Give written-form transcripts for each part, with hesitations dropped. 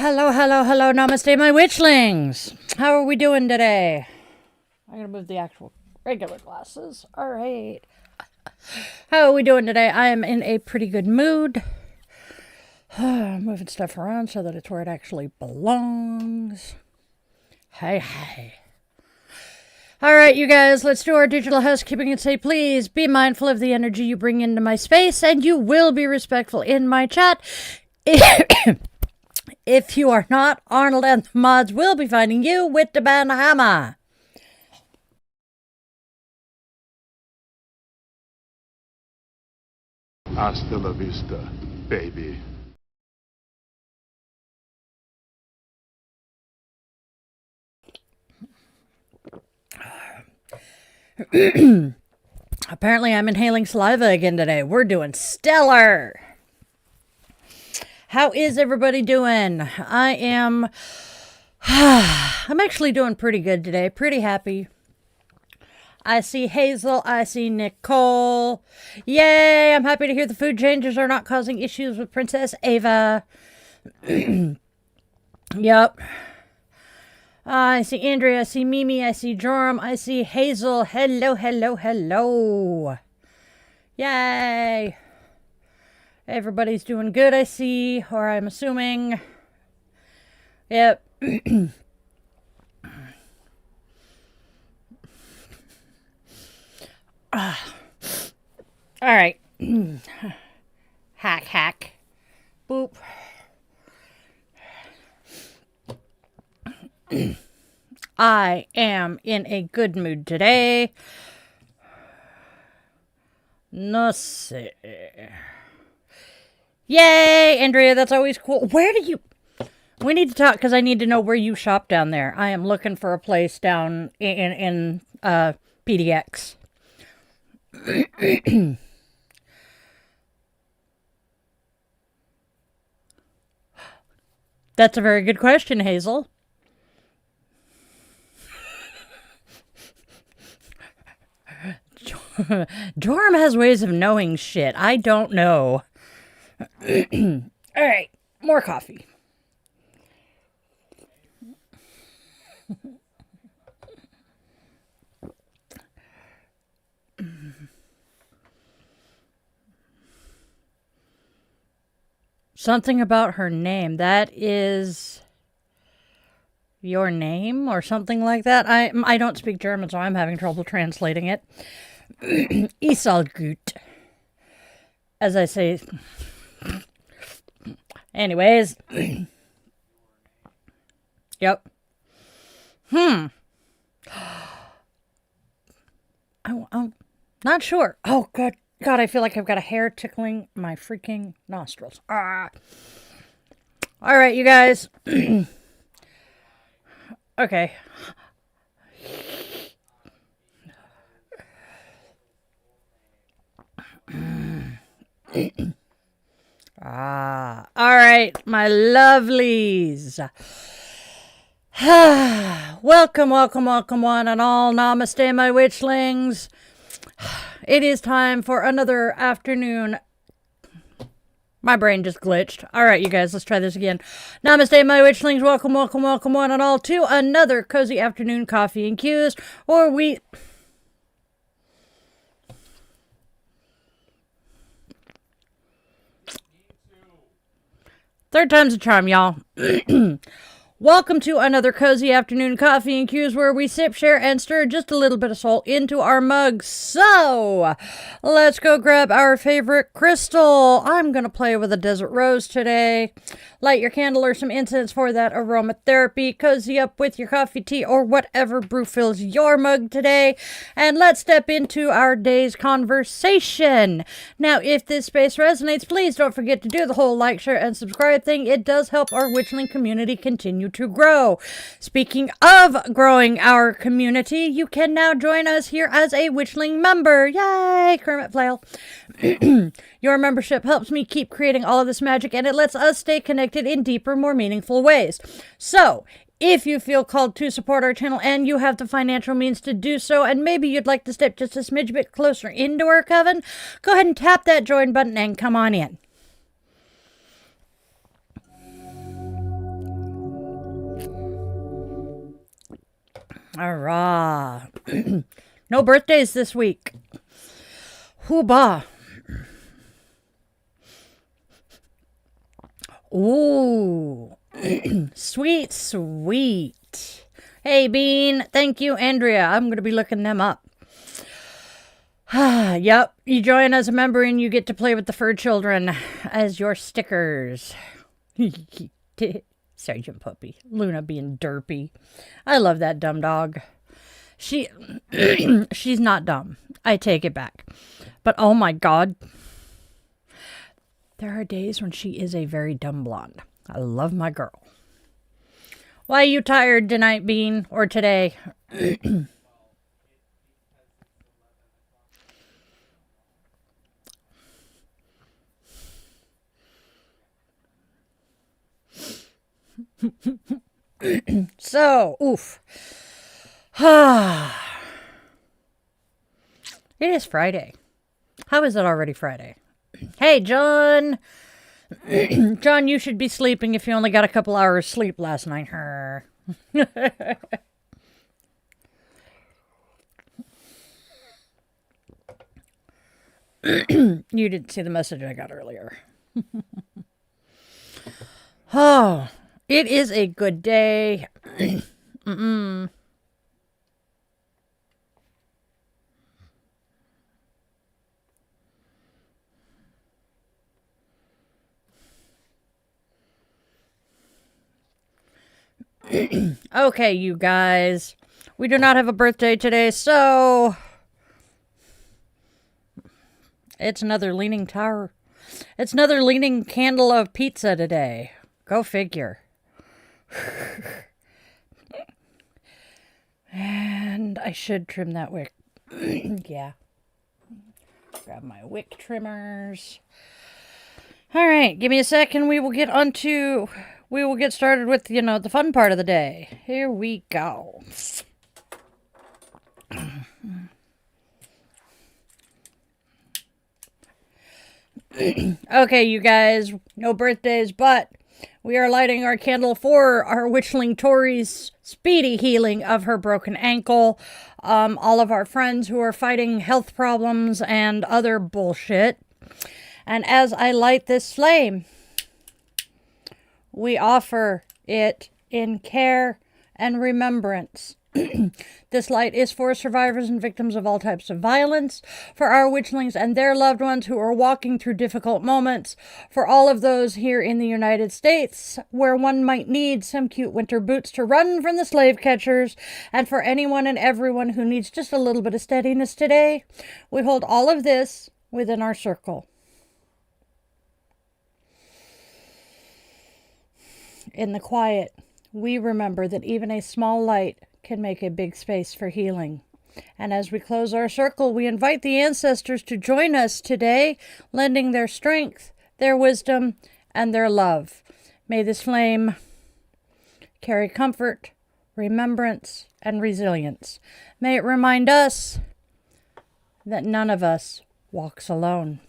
Hello, hello, hello, namaste, my witchlings. How are we doing today? I'm going to move the actual regular glasses. All right. How are we doing today? I am in a pretty good mood. Moving stuff around so that it's where it actually belongs. Hey. All right, you guys, let's do our digital housekeeping and say, please be mindful of the energy you bring into my space, and you will be respectful in my chat. If you are not, Arnold and the mods will be finding you with the banhammer. Hasta la vista, baby. Apparently I'm inhaling saliva again today. We're doing stellar. How is everybody doing? I'm actually doing pretty good today. Pretty happy. I see Hazel. I see Nicole. Yay! I'm happy to hear the food changes are not causing issues with Princess Ava. Yep. I see Andrea. I see Mimi. I see Joram. I see Hazel. Hello. Yay! Everybody's doing good, I see, or I'm assuming. Yep. All right. Hack. Boop. I am in a good mood today. No sé. Yay, Andrea, that's always cool. Where do you... We need to talk because I need to know where you shop down there. I am looking for a place down in PDX. That's a very good question, Hazel. Joram has ways of knowing shit. I don't know. All right, more coffee. Something about her name. That is your name or something like that. I don't speak German, so I'm having trouble translating it. Ist all gut. As I say. Anyways. Yep. I'm not sure. Oh, God, I feel like I've got a hair tickling my freaking nostrils. All right, you guys. Okay. All right, my lovelies. Welcome one and all. Namaste, my witchlings. It is time for another afternoon. My brain just glitched. All right, you guys, let's try this again. Namaste, my witchlings. Welcome one and all to another cozy afternoon coffee and cues, or we... Third time's a charm, y'all. Welcome to another cozy afternoon coffee and cues where we sip, share, and stir just a little bit of salt into our mugs. So, let's go grab our favorite crystal. I'm going to play with a desert rose today. Light your candle or some incense for that aromatherapy. Cozy up with your coffee, tea, or whatever brew fills your mug today. And let's step into our day's conversation. Now, if this space resonates, please don't forget to do the whole like, share, and subscribe thing. It does help our Witchling community continue to grow. Speaking of growing our community, you can now join us here as a Witchling member. Yay, Kermit Flail. Your membership helps me keep creating all of this magic, and it lets us stay connected in deeper, more meaningful ways. So, if you feel called to support our channel and you have the financial means to do so, and maybe you'd like to step just a smidge bit closer into our coven, go ahead and tap that join button and come on in. Hurrah. No birthdays this week. Hoobah. Ooh. Sweet, sweet. Hey, Bean. Thank you, Andrea. I'm going to be looking them up. Yep. You join as a member and you get to play with the fur children as your stickers. Sergeant Puppy. Luna being derpy. I love that dumb dog. She's not dumb. I take it back. But oh my God. There are days when she is a very dumb blonde. I love my girl. Why are you tired tonight, Bean? Or today? So, oof. It is Friday. How is it already Friday? Hey, John. John, you should be sleeping if you only got a couple hours sleep last night. You didn't see the message I got earlier. Oh, it is a good day. Okay, you guys. We do not have a birthday today, so it's another leaning tower. It's another leaning candle of pizza today. Go figure. And I should trim that wick. Yeah. Grab my wick trimmers. All right, give me a second. We will get started with, the fun part of the day. Here we go. Okay, you guys, no birthdays, but we are lighting our candle for our Witchling Tori's speedy healing of her broken ankle. All of our friends who are fighting health problems and other bullshit. And as I light this flame, we offer it in care and remembrance. This light is for survivors and victims of all types of violence, for our witchlings and their loved ones who are walking through difficult moments, for all of those here in the United States where one might need some cute winter boots to run from the slave catchers, and for anyone and everyone who needs just a little bit of steadiness today. We hold all of this within our circle. In the quiet, we remember that even a small light can make a big space for healing. And as we close our circle, we invite the ancestors to join us today, lending their strength, their wisdom, and their love. May this flame carry comfort, remembrance, and resilience. May it remind us that none of us walks alone.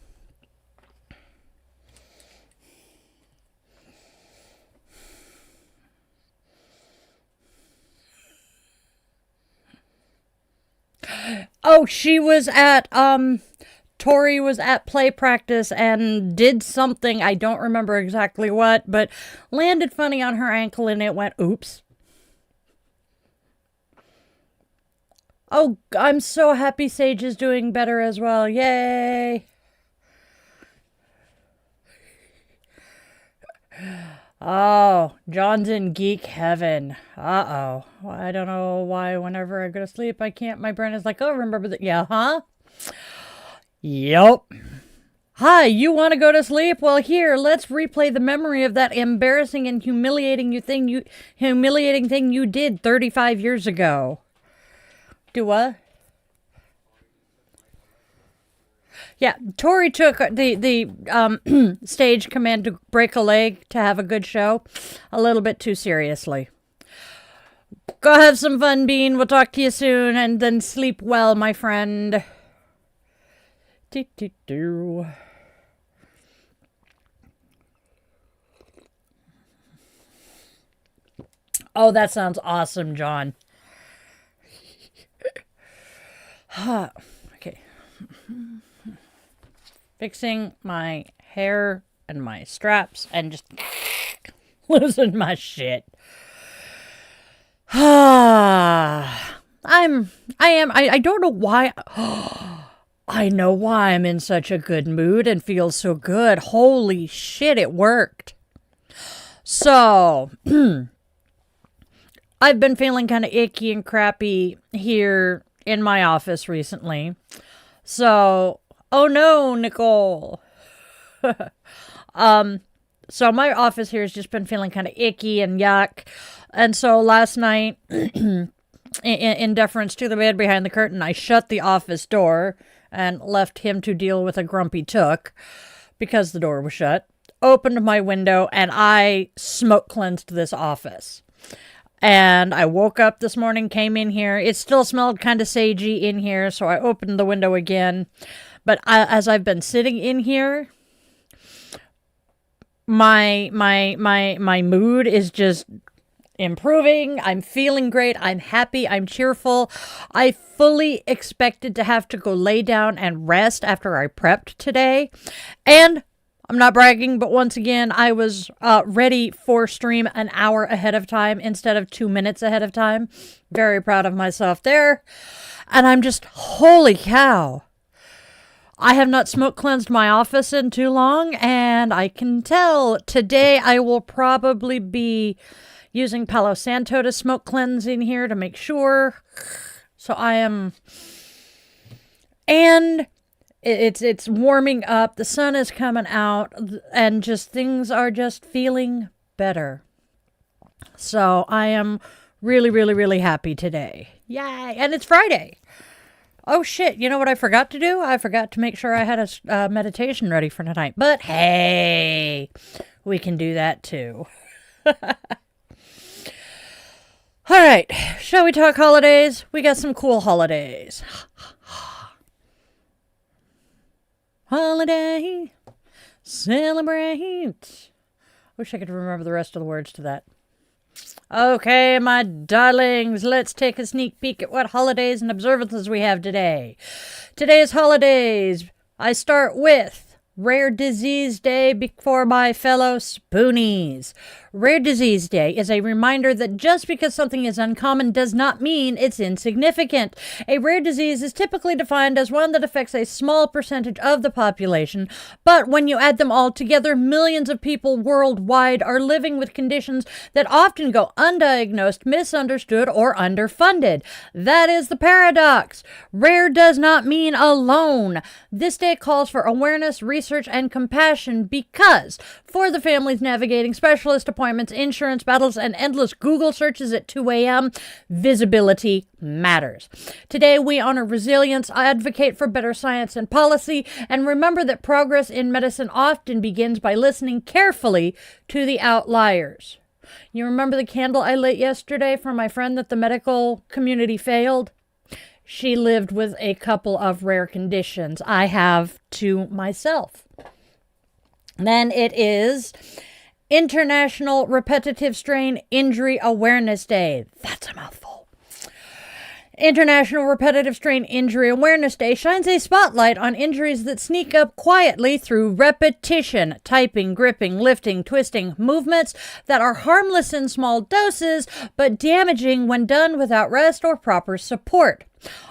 Oh, she was at, Tori was at play practice and did something, I don't remember exactly what, but landed funny on her ankle and it went, oops. Oh, I'm so happy Sage is doing better as well. Yay. Oh, John's in geek heaven. Uh-oh. Well, I don't know why whenever I go to sleep, my brain is like, oh, remember that. Yeah, huh? Yep. Hi, you want to go to sleep? Well, here, let's replay the memory of that embarrassing and humiliating thing you did 35 years ago. Do what? Yeah, Tori took the stage command to break a leg to have a good show a little bit too seriously. Go have some fun, Bean. We'll talk to you soon, and then sleep well, my friend. Do-do-do. Oh, that sounds awesome, John. Okay. Fixing my hair and my straps and just losing my shit. I don't know why. I know why I'm in such a good mood and feel so good. Holy shit, it worked. So, I've been feeling kind of icky and crappy here in my office recently. So, oh no, Nicole. So my office here has just been feeling kind of icky and yuck. And so last night, in deference to the man behind the curtain, I shut the office door and left him to deal with a grumpy took because the door was shut. Opened my window and I smoke cleansed this office. And I woke up this morning, came in here. It still smelled kind of sagey in here, so I opened the window again. But as I've been sitting in here, my mood is just improving. I'm feeling great. I'm happy. I'm cheerful. I fully expected to have to go lay down and rest after I prepped today. And I'm not bragging, but once again, I was ready for stream an hour ahead of time instead of 2 minutes ahead of time. Very proud of myself there. And I'm just, holy cow. I have not smoke cleansed my office in too long, and I can tell today I will probably be using Palo Santo to smoke cleanse in here to make sure. So I am, and it's warming up. The sun is coming out, and just things are just feeling better. So I am really, really, really happy today. Yay! And it's Friday. Oh shit, you know what I forgot to do? I forgot to make sure I had a meditation ready for tonight. But hey, we can do that too. All right, shall we talk holidays? We got some cool holidays. Holiday, celebrate. Wish I could remember the rest of the words to that. Okay, my darlings, let's take a sneak peek at what holidays and observances we have today. Today's holidays, I start with Rare Disease Day before my fellow spoonies. Rare Disease Day is a reminder that just because something is uncommon does not mean it's insignificant. A rare disease is typically defined as one that affects a small percentage of the population, but when you add them all together, millions of people worldwide are living with conditions that often go undiagnosed, misunderstood, or underfunded. That is the paradox. Rare does not mean alone. This day calls for awareness, research, and compassion because for the families navigating specialist appointments, insurance battles, and endless Google searches at 2 a.m., visibility matters. Today, we honor resilience, advocate for better science and policy, and remember that progress in medicine often begins by listening carefully to the outliers. You remember the candle I lit yesterday for my friend that the medical community failed? She lived with a couple of rare conditions. I have two myself. Then it is International Repetitive Strain Injury Awareness Day. That's a mouthful. International Repetitive Strain Injury Awareness Day shines a spotlight on injuries that sneak up quietly through repetition, typing, gripping, lifting, twisting, movements that are harmless in small doses, but damaging when done without rest or proper support.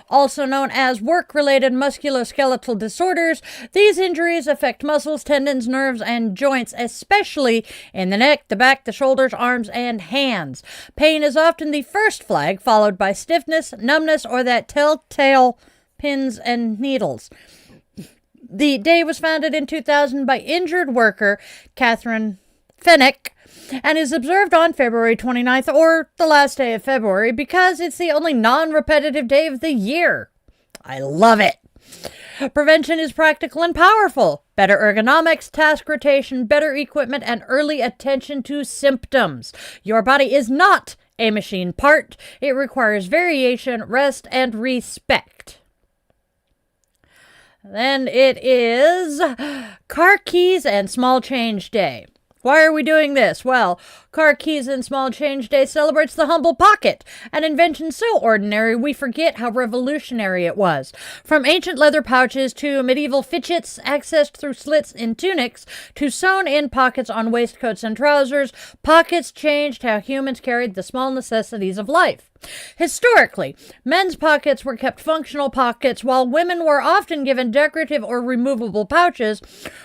Also known as work-related musculoskeletal disorders, these injuries affect muscles, tendons, nerves, and joints, especially in the neck, the back, the shoulders, arms, and hands. Pain is often the first flag, followed by stiffness, numbness, or that telltale pins and needles. The day was founded in 2000 by injured worker Catherine Fennick, and is observed on February 29th, or the last day of February, because it's the only non-repetitive day of the year. I love it. Prevention is practical and powerful. Better ergonomics, task rotation, better equipment, and early attention to symptoms. Your body is not a machine part. It requires variation, rest, and respect. Then it is Car Keys and Small Change Day. Why are we doing this? Well, Car Keys and Small Change Day celebrates the humble pocket, an invention so ordinary we forget how revolutionary it was. From ancient leather pouches to medieval fidgets accessed through slits in tunics to sewn-in pockets on waistcoats and trousers, pockets changed how humans carried the small necessities of life. Historically, men's pockets were kept functional pockets, while women were often given decorative or removable pouches,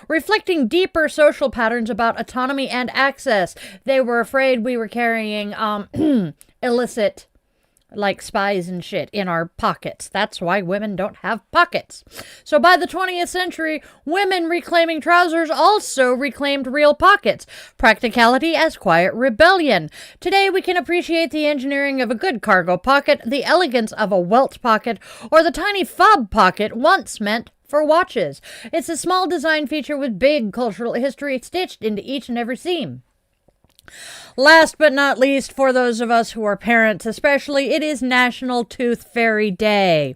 reflecting deeper social patterns about autonomy and access. They were afraid we were carrying illicit, like spies and shit, in our pockets. That's why women don't have pockets. So by the 20th century, women reclaiming trousers also reclaimed real pockets. Practicality as quiet rebellion. Today we can appreciate the engineering of a good cargo pocket, the elegance of a welt pocket, or the tiny fob pocket once meant for watches. It's a small design feature with big cultural history stitched into each and every seam. Last but not least, for those of us who are parents especially, it is National Tooth Fairy Day.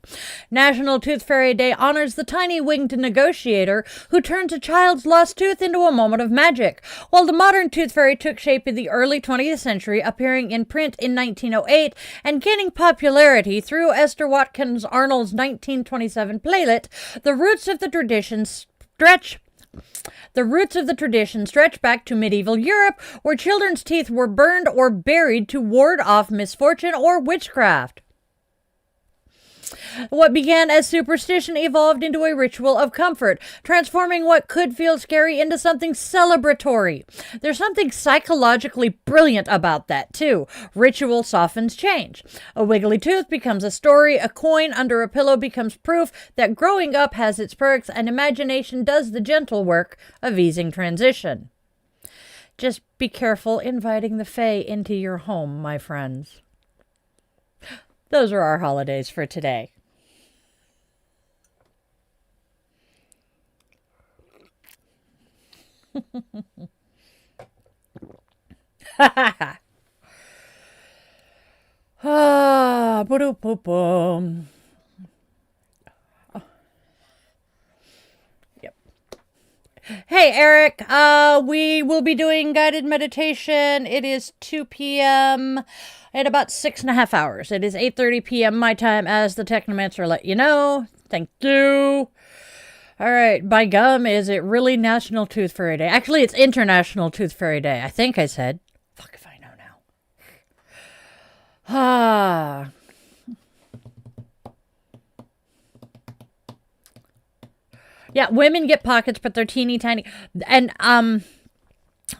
National Tooth Fairy Day honors the tiny winged negotiator who turns a child's lost tooth into a moment of magic. While the modern tooth fairy took shape in the early 20th century, appearing in print in 1908 and gaining popularity through Esther Watkins Arnold's 1927 playlet, the roots of the tradition stretch back to medieval Europe, where children's teeth were burned or buried to ward off misfortune or witchcraft. What began as superstition evolved into a ritual of comfort, transforming what could feel scary into something celebratory. There's something psychologically brilliant about that, too. Ritual softens change. A wiggly tooth becomes a story, a coin under a pillow becomes proof that growing up has its perks, and imagination does the gentle work of easing transition. Just be careful inviting the fae into your home, my friends. Those are our holidays for today. Yep. Hey, Eric. We will be doing guided meditation. It is 2 p.m. in about 6.5 hours. It is 8:30 p.m. my time, as the Technomancer let you know. Thank you. All right, by gum, is it really National Tooth Fairy Day? Actually, it's International Tooth Fairy Day. I think I said. Fuck if I know now. Yeah, women get pockets, but they're teeny tiny. And,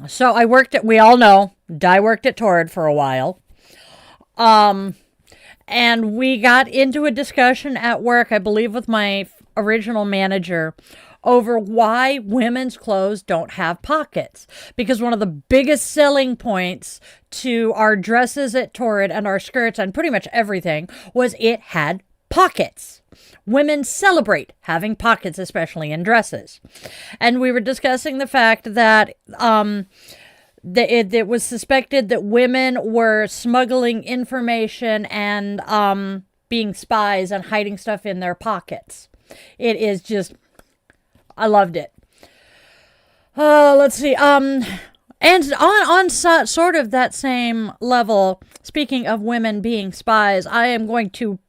so we all know, Di worked at Torrid for a while. And we got into a discussion at work, I believe with my original manager, over why women's clothes don't have pockets. Because one of the biggest selling points to our dresses at Torrid and our skirts and pretty much everything was it had pockets. Women celebrate having pockets, especially in dresses. And we were discussing the fact that it was suspected that women were smuggling information and being spies and hiding stuff in their pockets. It is just, I loved it. Let's see. And on sort of that same level, speaking of women being spies, I am going to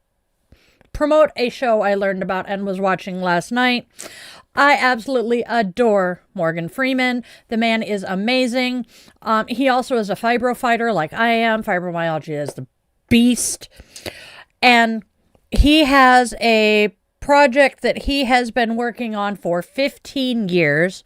promote a show I learned about and was watching last night. I absolutely adore Morgan Freeman. The man is amazing. He also is a fibro fighter like I am. Fibromyalgia is the beast. And he has a project that he has been working on for 15 years.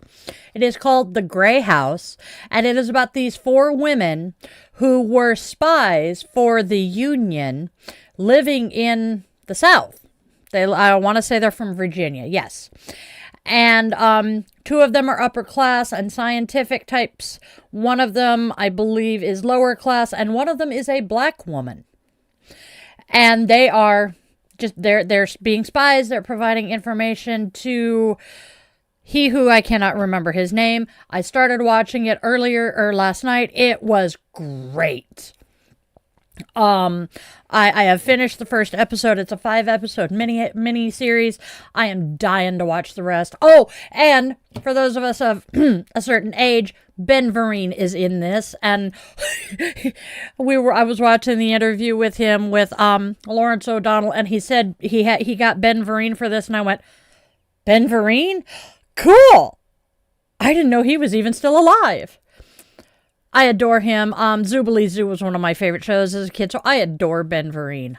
It is called The Gray House, and it is about these 4 women who were spies for the Union living in the South. I want to say they're from Virginia, yes. And 2 of them are upper class and scientific types. One of them, I believe, is lower class, and one of them is a black woman. And they are they're being spies. They're providing information to he who I cannot remember his name. I started watching it last night. It was great. I have finished the first episode. It's a 5-episode mini series. I am dying to watch the rest. Oh, and for those of us of a certain age, Ben Vereen is in this, and I was watching the interview with him with Lawrence O'Donnell, and he said he got Ben Vereen for this, and I went, Ben Vereen? Cool. I didn't know he was even still alive. I adore him. Zoobilee Zoo was one of my favorite shows as a kid, so I adore Ben Vereen.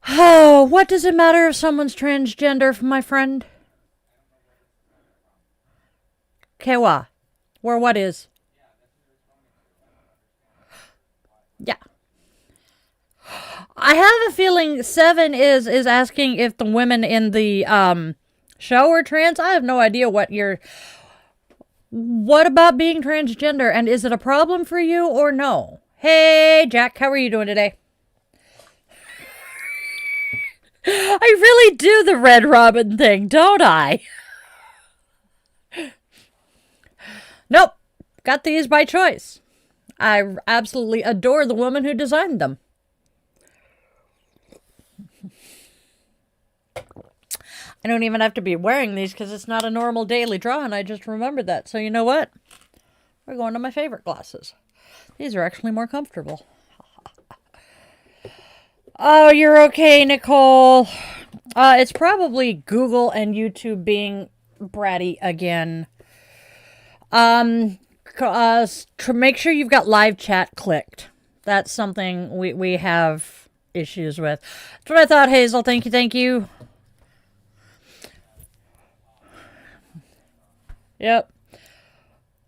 Oh, what does it matter if someone's transgender, my friend? Kewa. Or what is? Yeah. I have a feeling 7 is asking if the women in the show are trans. I have no idea what about being transgender, and is it a problem for you or no? Hey, Jack, how are you doing today? I really do the Red Robin thing, don't I? Nope, got these by choice. I absolutely adore the woman who designed them. I don't even have to be wearing these because it's not a normal daily draw, and I just remembered that. So you know what? We're going to my favorite glasses. These are actually more comfortable. Oh, you're okay, Nicole. It's probably Google and YouTube being bratty again. Make sure you've got live chat clicked. That's something we have issues with. That's what I thought, Hazel. Thank you. Yep.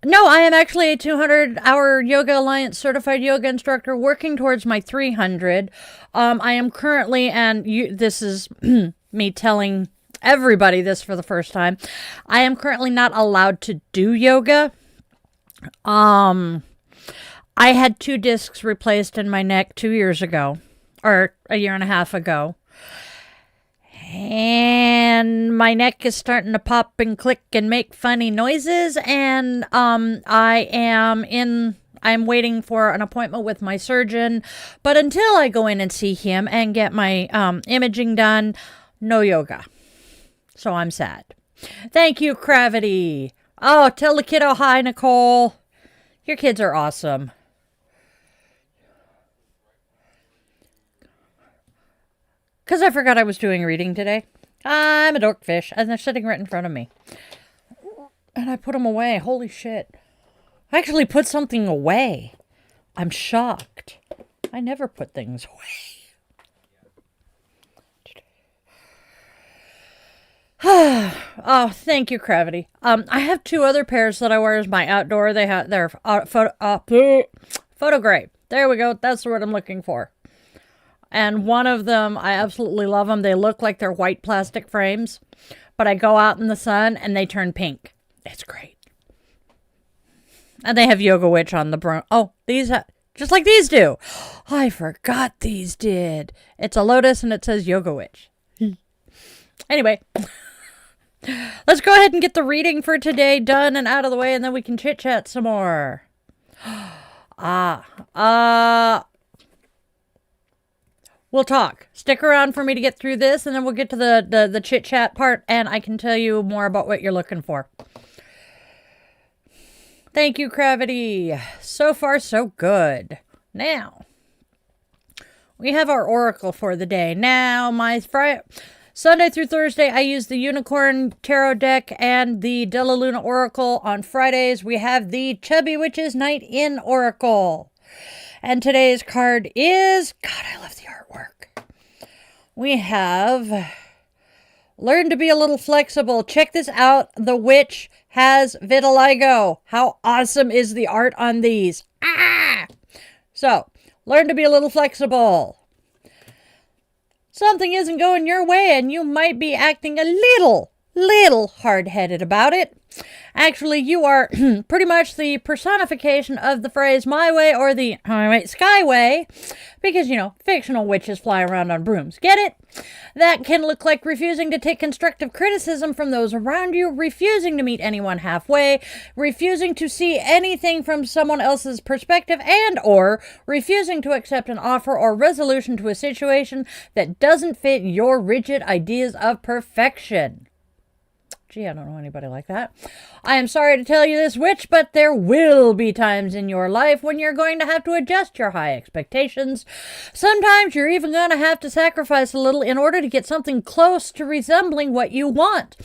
No, I am actually a 200-hour Yoga Alliance certified yoga instructor working towards my 300. I am currently, this is me telling everybody this for the first time, I am currently not allowed to do yoga. I had 2 discs replaced in my neck 2 years ago, or a year and a half ago. And my neck is starting to pop and click and make funny noises, and I'm waiting for an appointment with my surgeon, but until I go in and see him and get my imaging done, no yoga. So I'm sad. Thank you, Gravity. Oh, tell the kiddo hi, Nicole. Your kids are awesome. Because I forgot I was doing reading today. I'm a dorkfish, and they're sitting right in front of me. And I put them away. Holy shit. I actually put something away. I'm shocked. I never put things away. Oh, thank you, Gravity. I have 2 other pairs that I wear as my outdoor. They're photo gray. There we go. That's the word I'm looking for. And one of them, I absolutely love them. They look like they're white plastic frames, but I go out in the sun and they turn pink. It's great. And they have Yoga Witch on the broom. Oh, these, just like these do. Oh, I forgot these did. It's a lotus and it says Yoga Witch. Anyway, let's go ahead and get the reading for today done and out of the way, and then we can chit-chat some more. We'll talk. Stick around for me to get through this, and then we'll get to the chit-chat part, and I can tell you more about what you're looking for. Thank you, Gravity. So far, so good. Now, we have our oracle for the day. Now, my Sunday through Thursday, I use the Unicorn Tarot deck and the Della Luna Oracle. On Fridays, we have the Chubby Witches Night In Oracle. And today's card is, God, I love the artwork. We have Learn to be a little flexible. Check this out. The witch has vitiligo. How awesome is the art on these? So, learn to be a little flexible. Something isn't going your way and you might be acting a little hard-headed about it. Actually, you are pretty much the personification of the phrase my way or the skyway, because, fictional witches fly around on brooms. Get it? That can look like refusing to take constructive criticism from those around you, refusing to meet anyone halfway, refusing to see anything from someone else's perspective, and or refusing to accept an offer or resolution to a situation that doesn't fit your rigid ideas of perfection. Gee, I don't know anybody like that. I am sorry to tell you this, witch, but there will be times in your life when you're going to have to adjust your high expectations. Sometimes you're even going to have to sacrifice a little in order to get something close to resembling what you want.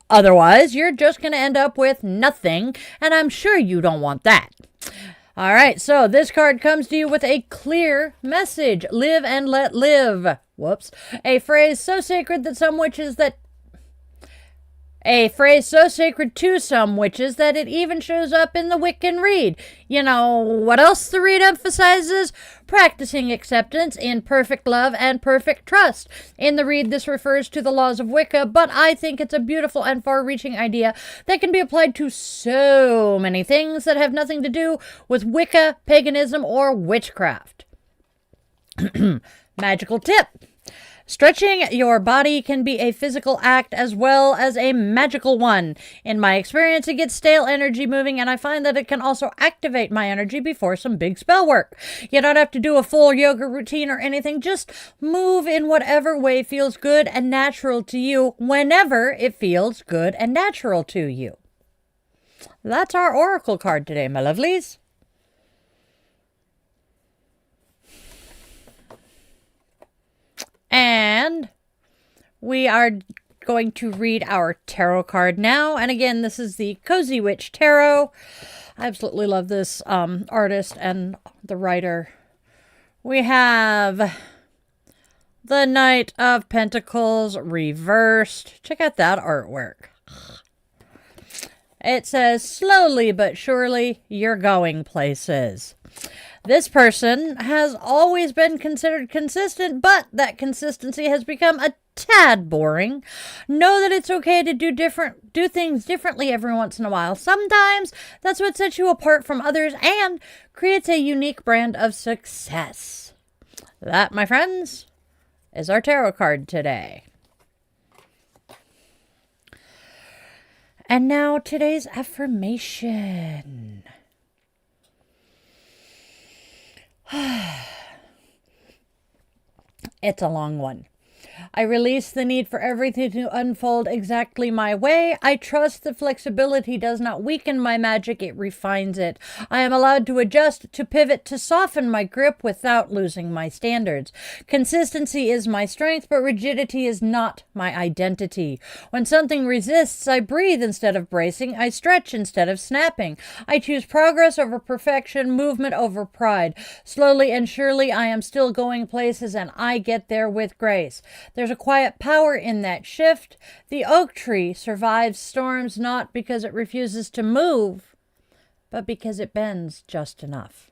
Otherwise, you're just going to end up with nothing, and I'm sure you don't want that. All right, so this card comes to you with a clear message. Live and let live. Whoops. A phrase so sacred to some witches that it even shows up in the Wiccan read. You know what else the read emphasizes? Practicing acceptance in perfect love and perfect trust. In the read, this refers to the laws of Wicca, but I think it's a beautiful and far-reaching idea that can be applied to so many things that have nothing to do with Wicca, paganism, or witchcraft. Magical tip. Stretching your body can be a physical act as well as a magical one. In my experience, it gets stale energy moving, and I find that it can also activate my energy before some big spell work. You don't have to do a full yoga routine or anything. Just move in whatever way feels good and natural to you whenever it feels good and natural to you. That's our oracle card today, my lovelies. And we are going to read our tarot card now. And again, this is the Cozy Witch Tarot. I absolutely love this artist and the writer. We have the Knight of Pentacles reversed. Check out that artwork. It says, slowly but surely, you're going places. This person has always been considered consistent, but that consistency has become a tad boring. Know that it's okay to do things differently every once in a while. Sometimes that's what sets you apart from others and creates a unique brand of success. That, my friends, is our tarot card today. And now today's affirmation. It's a long one. I release the need for everything to unfold exactly my way. I trust that flexibility does not weaken my magic, it refines it. I am allowed to adjust, to pivot, to soften my grip without losing my standards. Consistency is my strength, but rigidity is not my identity. When something resists, I breathe instead of bracing. I stretch instead of snapping. I choose progress over perfection, movement over pride. Slowly and surely, I am still going places, and I get there with grace. There's a quiet power in that shift. The oak tree survives storms not because it refuses to move, but because it bends just enough.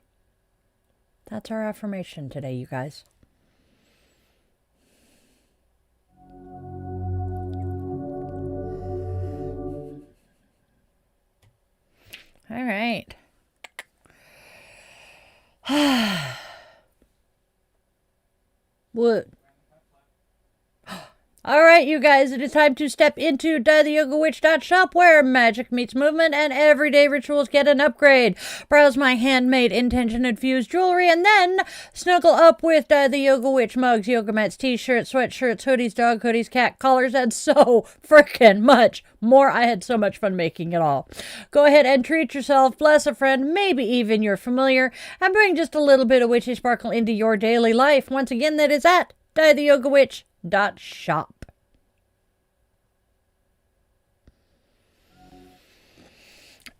That's our affirmation today, you guys. All right. What? All right, you guys, it is time to step into DieTheYogaWitch.shop, where magic meets movement and everyday rituals get an upgrade. Browse my handmade, intention-infused jewelry, and then snuggle up with Die the Yoga Witch mugs, yoga mats, t-shirts, sweatshirts, hoodies, dog hoodies, cat collars, and so frickin' much more. I had so much fun making it all. Go ahead and treat yourself, bless a friend, maybe even your familiar, and bring just a little bit of witchy sparkle into your daily life. Once again, that is at DieTheYogaWitch.shop.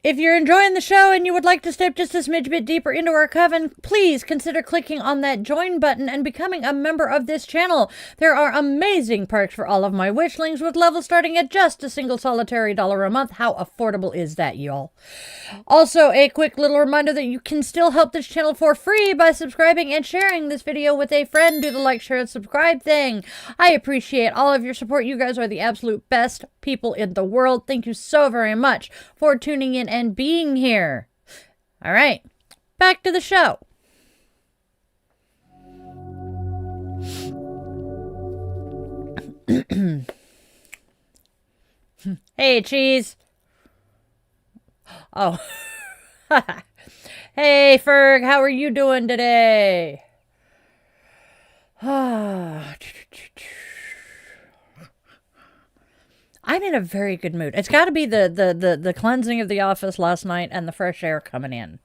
If you're enjoying the show and you would like to step just a smidge bit deeper into our coven, please consider clicking on that join button and becoming a member of this channel. There are amazing perks for all of my witchlings, with levels starting at just a single solitary $1 a month. How affordable is that, y'all? Also, a quick little reminder that you can still help this channel for free by subscribing and sharing this video with a friend. Do the like, share, and subscribe thing. I appreciate all of your support. You guys are the absolute best people in the world. Thank you so very much for tuning in and being here. All right, back to the show. Hey, Cheese. Oh. Hey, Ferg, how are you doing today? I'm in a very good mood. It's got to be the cleansing of the office last night and the fresh air coming in.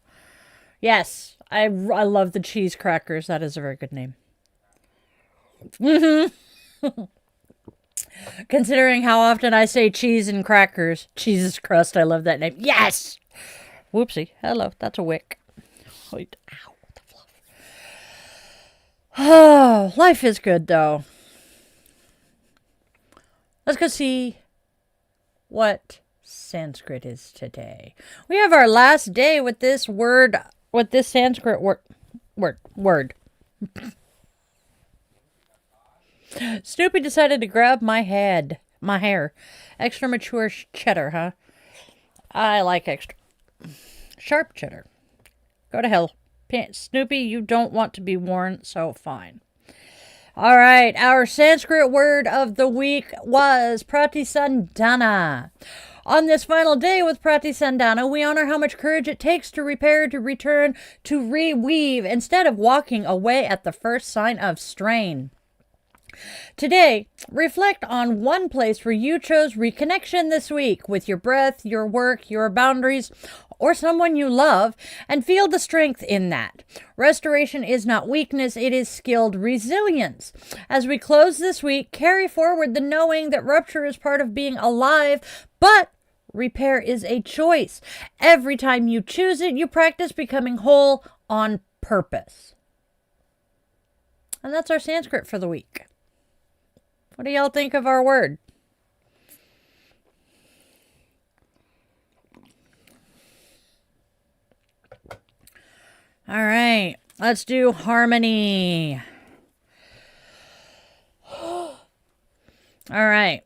Yes, I love the cheese crackers. That is a very good name. Considering how often I say cheese and crackers. Jesus crust, I love that name. Yes! Whoopsie. Hello, that's a wick. Wait. Ow, what the fluff. Oh, life is good, though. Let's go see what Sanskrit is today. We have our last day with this word, with this Sanskrit word. Snoopy decided to grab my hair. Extra mature cheddar, huh? I like extra sharp cheddar. Go to hell. Snoopy, you don't want to be worn, so fine. All right, our Sanskrit word of the week was pratisandhana. On this final day with pratisandhana, we honor how much courage it takes to repair, to return, to reweave, instead of walking away at the first sign of strain. Today, reflect on one place where you chose reconnection this week with your breath, your work, your boundaries, or someone you love, and feel the strength in that. Restoration is not weakness, it is skilled resilience. As we close this week, carry forward the knowing that rupture is part of being alive, but repair is a choice. Every time you choose it, you practice becoming whole on purpose. And that's our Sanskrit for the week. What do y'all think of our word? All right, let's do harmony. All right,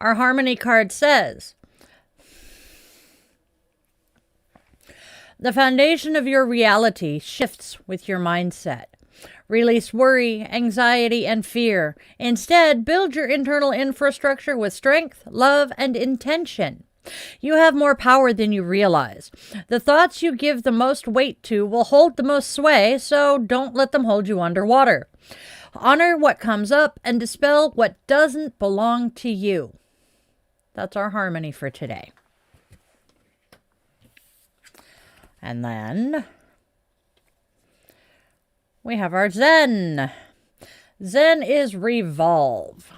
our harmony card says, the foundation of your reality shifts with your mindset. Release worry, anxiety, and fear. Instead, build your internal infrastructure with strength, love, and intention. You have more power than you realize. The thoughts you give the most weight to will hold the most sway, so don't let them hold you underwater. Honor what comes up and dispel what doesn't belong to you. That's our harmony for today. And then we have our Zen. Zen is revolve.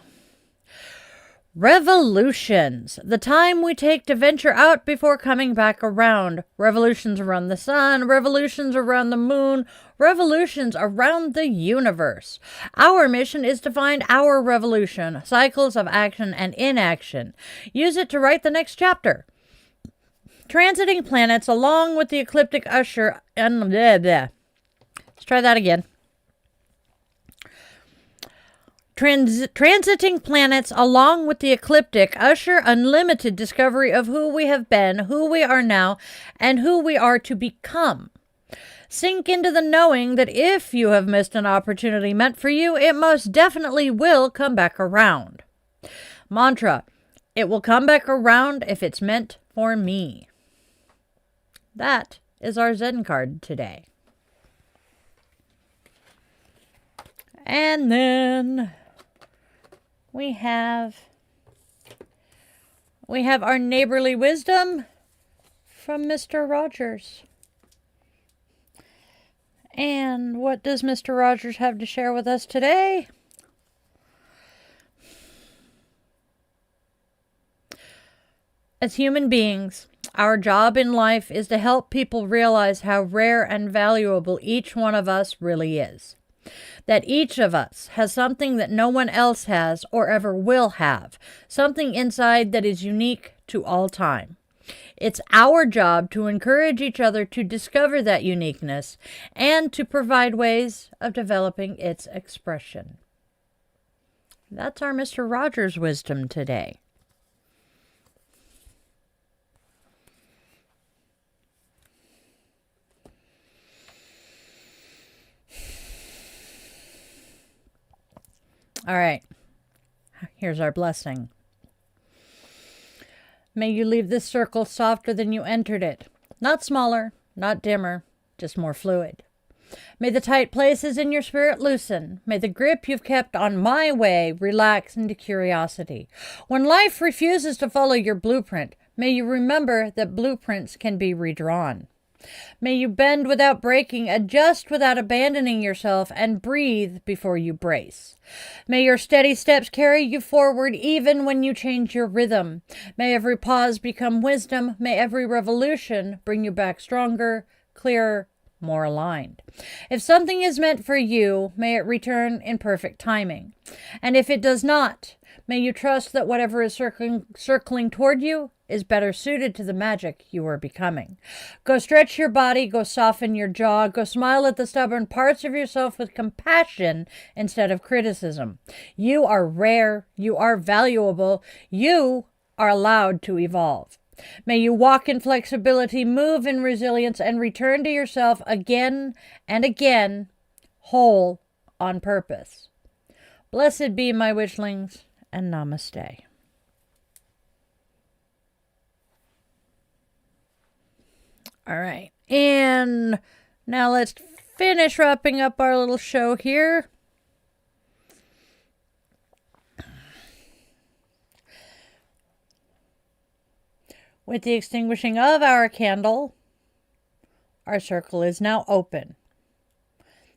Revolutions. The time we take to venture out before coming back around. Revolutions around the sun, revolutions around the moon, revolutions around the universe. Our mission is to find our revolution, cycles of action and inaction. Use it to write the next chapter. Transiting planets along with the ecliptic usher and Let's try that again. Transiting planets along with the ecliptic usher unlimited discovery of who we have been, who we are now, and who we are to become. Sink into the knowing that if you have missed an opportunity meant for you, it most definitely will come back around. Mantra: it will come back around if it's meant for me. That is our Zen card today. And then we have our neighborly wisdom from Mr. Rogers. And what does Mr. Rogers have to share with us today? As human beings, our job in life is to help people realize how rare and valuable each one of us really is. That each of us has something that no one else has or ever will have, something inside that is unique to all time. It's our job to encourage each other to discover that uniqueness and to provide ways of developing its expression. That's our Mr. Rogers wisdom today. All right. Here's our blessing. May you leave this circle softer than you entered it. Not smaller, not dimmer, just more fluid. May the tight places in your spirit loosen. May the grip you've kept on my way relax into curiosity. When life refuses to follow your blueprint, may you remember that blueprints can be redrawn. May you bend without breaking, adjust without abandoning yourself, and breathe before you brace. May your steady steps carry you forward even when you change your rhythm. May every pause become wisdom. May every revolution bring you back stronger, clearer, more aligned. If something is meant for you, may it return in perfect timing. And if it does not, may you trust that whatever is circling toward you is better suited to the magic you are becoming. Go stretch your body, go soften your jaw, go smile at the stubborn parts of yourself with compassion instead of criticism. You are rare, you are valuable, you are allowed to evolve. May you walk in flexibility, move in resilience, and return to yourself again and again, whole on purpose. Blessed be my witchlings, and namaste. All right, and now let's finish wrapping up our little show here. With the extinguishing of our candle, our circle is now open.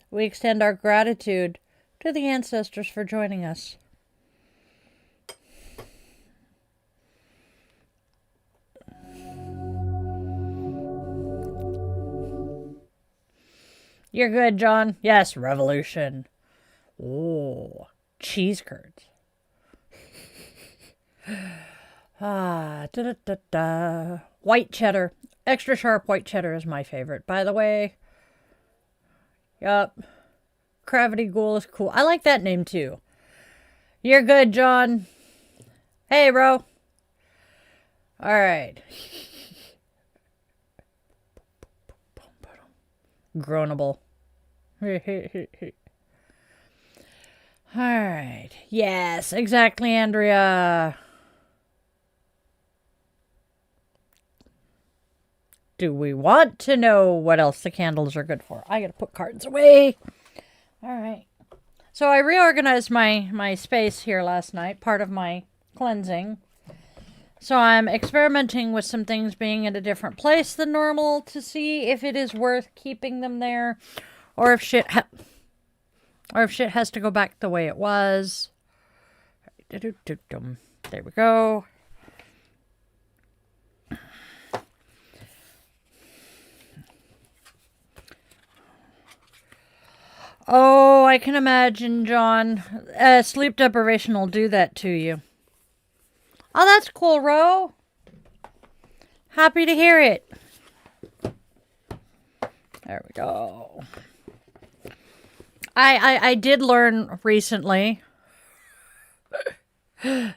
We extend our gratitude to the ancestors for joining us. You're good, John. Yes, revolution. Oh, cheese curds. White cheddar. Extra sharp white cheddar is my favorite, by the way. Yup. Gravity Ghoul is cool. I like that name too. You're good, John. Hey, bro. Alright. Groanable. Alright. Yes, exactly, Andrea. Do we want to know what else the candles are good for? I gotta put cards away. Alright. So I reorganized my space here last night, part of my cleansing. So I'm experimenting with some things being in a different place than normal to see if it is worth keeping them there, or if shit has to go back the way it was. There we go. Oh, I can imagine, John. Sleep deprivation will do that to you. Oh, that's cool, Ro. Happy to hear it. There we go. I did learn recently. Go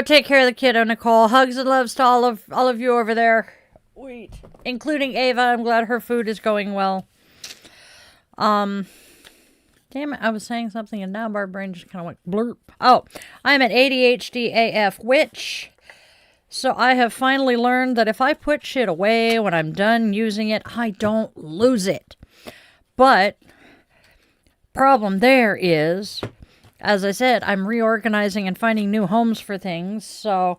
take care of the kiddo, Nicole. Hugs and loves to all of you over there. Wait. Including Ava. I'm glad her food is going well. Damn it, I was saying something and now my brain just kind of went blurp. Oh, I'm an ADHD AF witch. So I have finally learned that if I put shit away when I'm done using it, I don't lose it. But problem there is, as I said, I'm reorganizing and finding new homes for things. So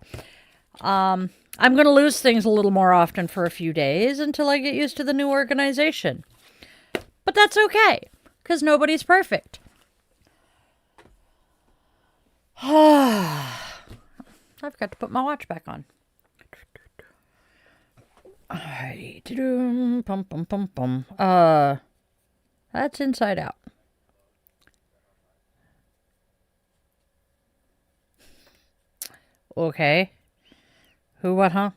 I'm going to lose things a little more often for a few days until I get used to the new organization. But that's okay, because nobody's perfect. I've got to put my watch back on. Alright. That's Inside Out. Okay. Who, what, huh?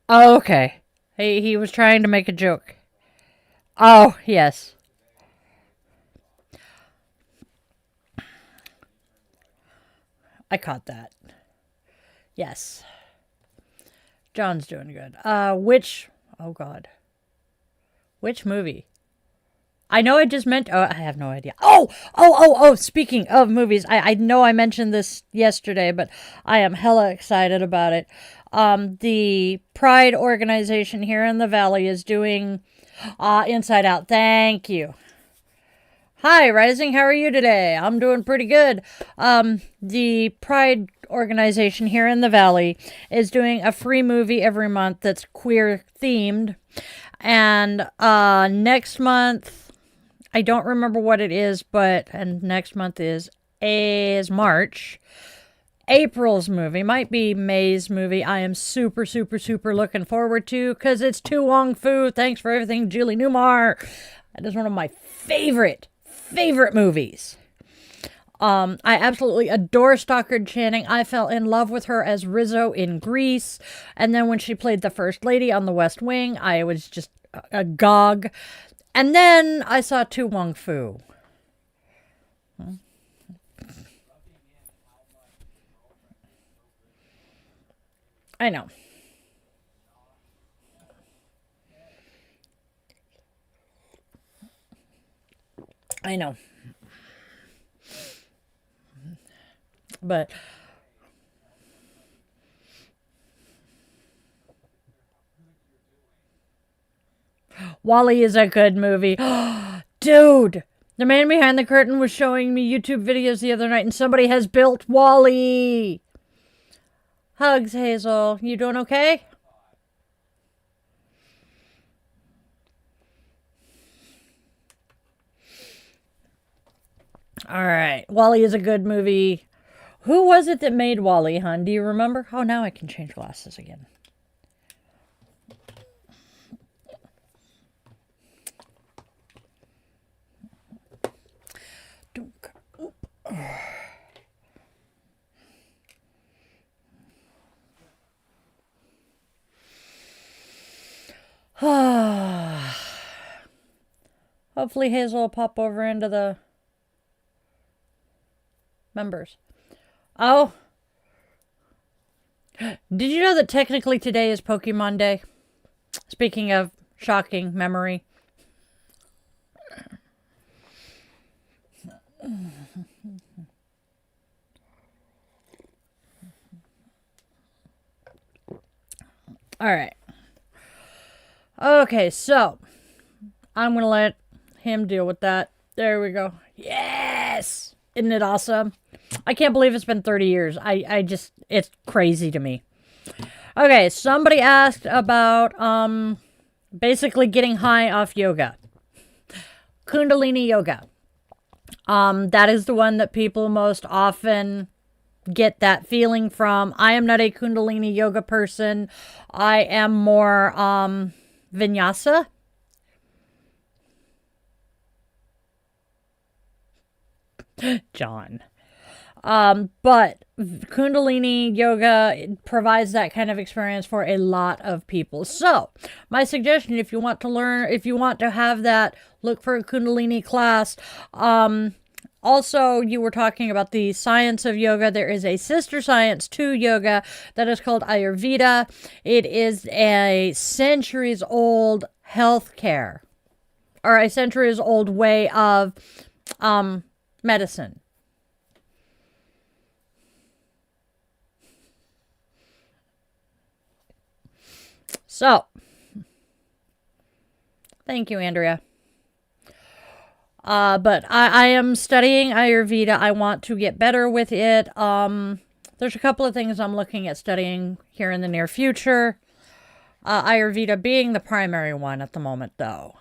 Oh, okay. He was trying to make a joke. Oh, yes. I caught that. Yes. John's doing good. Oh God. Which movie? I know I just meant. Oh, I have no idea. Oh! Speaking of movies, I know I mentioned this yesterday, but I am hella excited about it. The Pride organization here in the Valley is doing Inside Out. Thank you. Hi, Rising. How are you today? I'm doing pretty good. The Pride organization here in the Valley is doing a free movie every month that's queer themed. And next month, I don't remember what it is, and next month is March. April's movie might be May's movie. I am super, super, super looking forward to because it's Tu Wong Fu. Thanks for everything, Julie Newmar. That is one of my favorite movies. I absolutely adore Stockard Channing. I fell in love with her as Rizzo in Grease. And then when she played the First Lady on The West Wing, I was just agog. And then I saw Tu Wong Fu. I know. But Wall-E is a good movie. Dude, the man behind the curtain was showing me YouTube videos the other night and somebody has built Wall-E. Hugs, Hazel. You doing okay? All right. Wall-E is a good movie. Who was it that made Wall-E, hon? Do you remember? Oh, now I can change glasses again. Hopefully Hazel will pop over into the members. Oh. Did you know that technically today is Pokemon Day? Speaking of shocking memory. All right. Okay, so I'm going to let him deal with that. There we go. Yes! Isn't it awesome? I can't believe it's been 30 years. It's crazy to me. Okay, somebody asked about basically getting high off yoga. Kundalini yoga. That is the one that people most often get that feeling from. I am not a Kundalini yoga person. I am more vinyasa. John. But Kundalini yoga provides that kind of experience for a lot of people. So, my suggestion, if you want to have that, look for a Kundalini class. Also, you were talking about the science of yoga. There is a sister science to yoga that is called Ayurveda. It is a centuries-old healthcare, or a centuries-old way of medicine. So, thank you, Andrea. But I am studying Ayurveda. I want to get better with it. There's a couple of things I'm looking at studying here in the near future. Ayurveda being the primary one at the moment, though.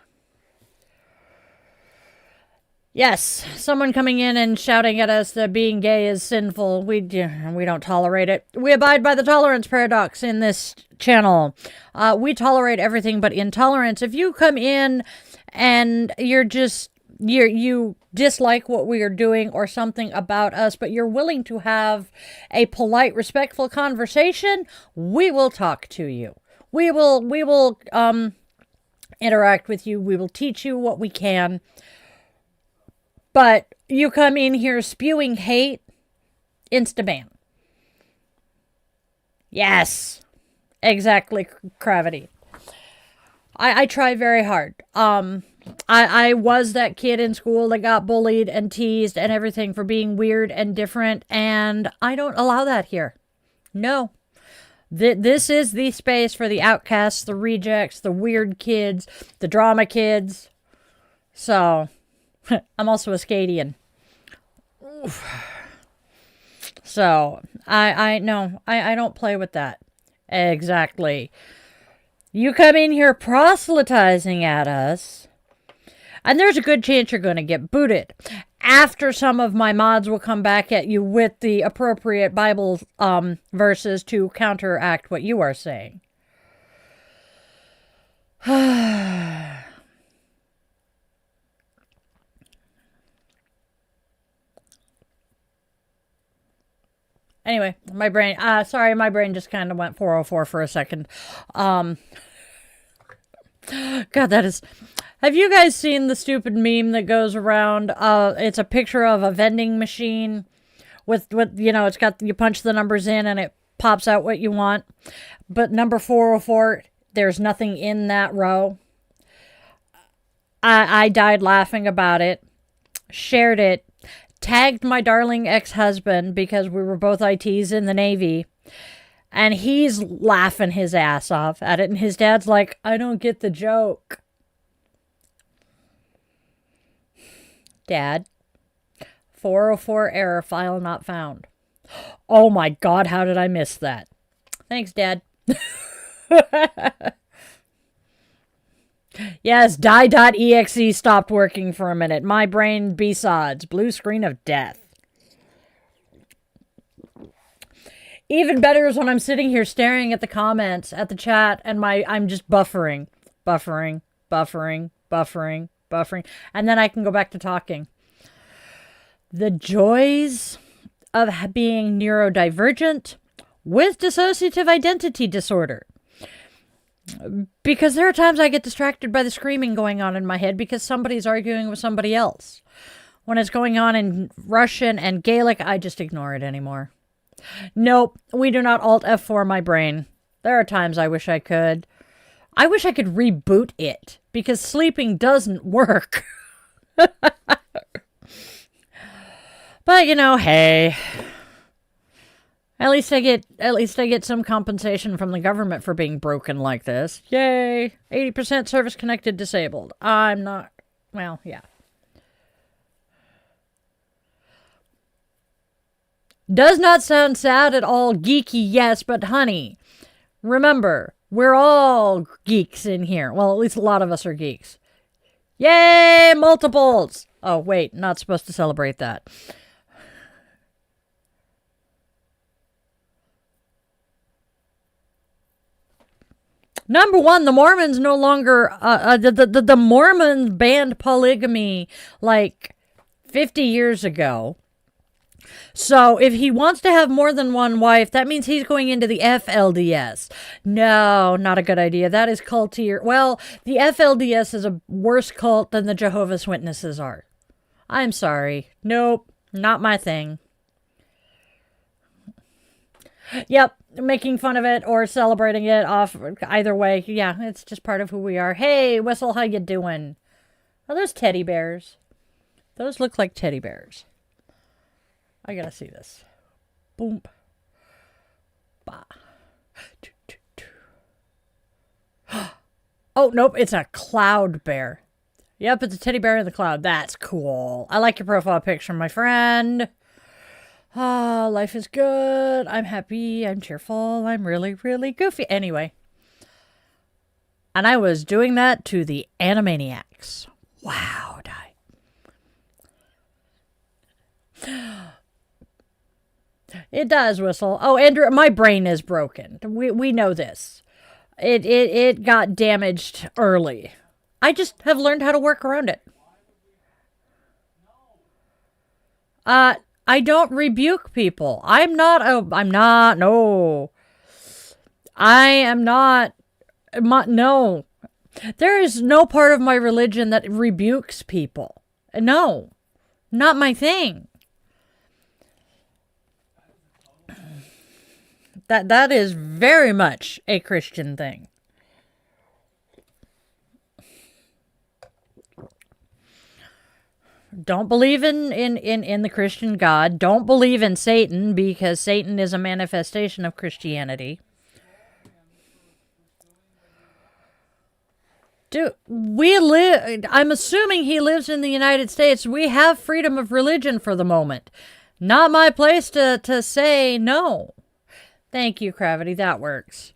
Yes, someone coming in and shouting at us that being gay is sinful. We don't tolerate it. We abide by the tolerance paradox in this channel. We tolerate everything but intolerance. If you come in and you dislike what we are doing or something about us, but you're willing to have a polite, respectful conversation, we will talk to you. We will interact with you. We will teach you what we can. But you come in here spewing hate, insta-ban. Yes, exactly, Gravity. I try very hard. I was that kid in school that got bullied and teased and everything for being weird and different, and I don't allow that here. No. This is the space for the outcasts, the rejects, the weird kids, the drama kids. So, I'm also a Scadian. So, I don't play with that. Exactly. You come in here proselytizing at us, and there's a good chance you're going to get booted. After some of my mods will come back at you with the appropriate Bible verses to counteract what you are saying. Anyway, my brain, my brain just kind of went 404 for a second. God, that is... Have you guys seen the stupid meme that goes around? It's a picture of a vending machine with it's got, you punch the numbers in and it pops out what you want. But number 404, there's nothing in that row. I died laughing about it, shared it, tagged my darling ex-husband because we were both ITs in the Navy. And he's laughing his ass off at it. And his dad's like, I don't get the joke. Dad, 404 error, file not found. Oh my God, how did I miss that? Thanks, Dad. Yes, die.exe stopped working for a minute. My brain B-sods. Blue screen of death. Even better is when I'm sitting here staring at the comments, at the chat, and I'm just buffering. And then I can go back to talking. The joys of being neurodivergent with dissociative identity disorder. Because there are times I get distracted by the screaming going on in my head because somebody's arguing with somebody else. When it's going on in Russian and Gaelic, I just ignore it anymore. Nope, we do not Alt F4 my brain. There are times I wish I could. I wish I could reboot it, because sleeping doesn't work. But, hey. At least I get some compensation from the government for being broken like this. Yay! 80% service-connected disabled. I'm not... Well, yeah. Does not sound sad at all. Geeky, yes, but honey, remember, we're all geeks in here. Well, at least a lot of us are geeks. Yay, multiples! Oh, wait, not supposed to celebrate that. Number one, the Mormons no longer, the Mormons banned polygamy like 50 years ago. So if he wants to have more than one wife, that means he's going into the FLDS. No, not a good idea. That is cultier. Well, the FLDS is a worse cult than the Jehovah's Witnesses are. I'm sorry. Nope, not my thing. Yep, making fun of it or celebrating it off either way. Yeah, it's just part of who we are. Hey, Whistle, how you doing? Oh, those teddy bears. Those look like teddy bears. I gotta see this. Boom. Bah. Oh, nope, it's a cloud bear. Yep, it's a teddy bear in the cloud. That's cool. I like your profile picture, my friend. Ah, life is good. I'm happy. I'm cheerful. I'm really, really goofy. Anyway. And I was doing that to the Animaniacs. Wow, It does, Whistle. Oh, Andrew, my brain is broken. We know this. It got damaged early. I just have learned how to work around it. I don't rebuke people. I am not, no. There is no part of my religion that rebukes people. No, not my thing. That is very much a Christian thing. Don't believe in the Christian God. Don't believe in Satan, because Satan is a manifestation of Christianity. Dude, I'm assuming he lives in the United States. We have freedom of religion for the moment. Not my place to say no. Thank you, Gravity. That works.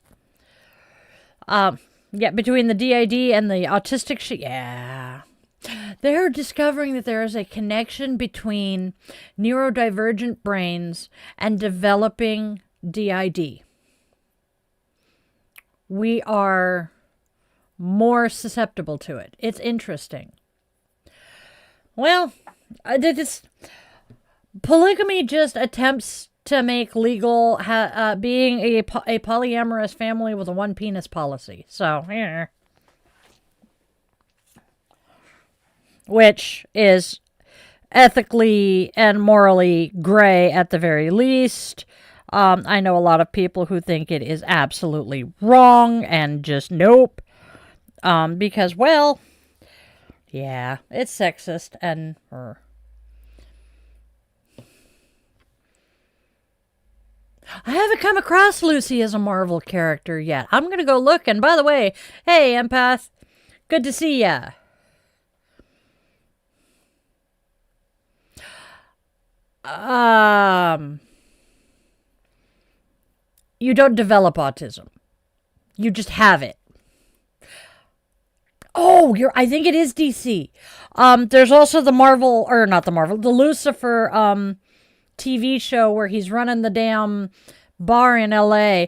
Yeah, between the DID and the autistic shit. Yeah. They're discovering that there is a connection between neurodivergent brains and developing DID. We are more susceptible to it. It's interesting. Well, polygamy just attempts to make legal being a polyamorous family with a one penis policy. So, yeah. Which is ethically and morally gray at the very least. I know a lot of people who think it is absolutely wrong and just nope. Because, well, yeah, it's sexist and... I haven't come across Lucy as a Marvel character yet. I'm going to go look. And by the way, hey, Empath, good to see ya. You don't develop autism. You just have it. Oh, I think it is DC. There's also the Lucifer, TV show where he's running the damn bar in LA.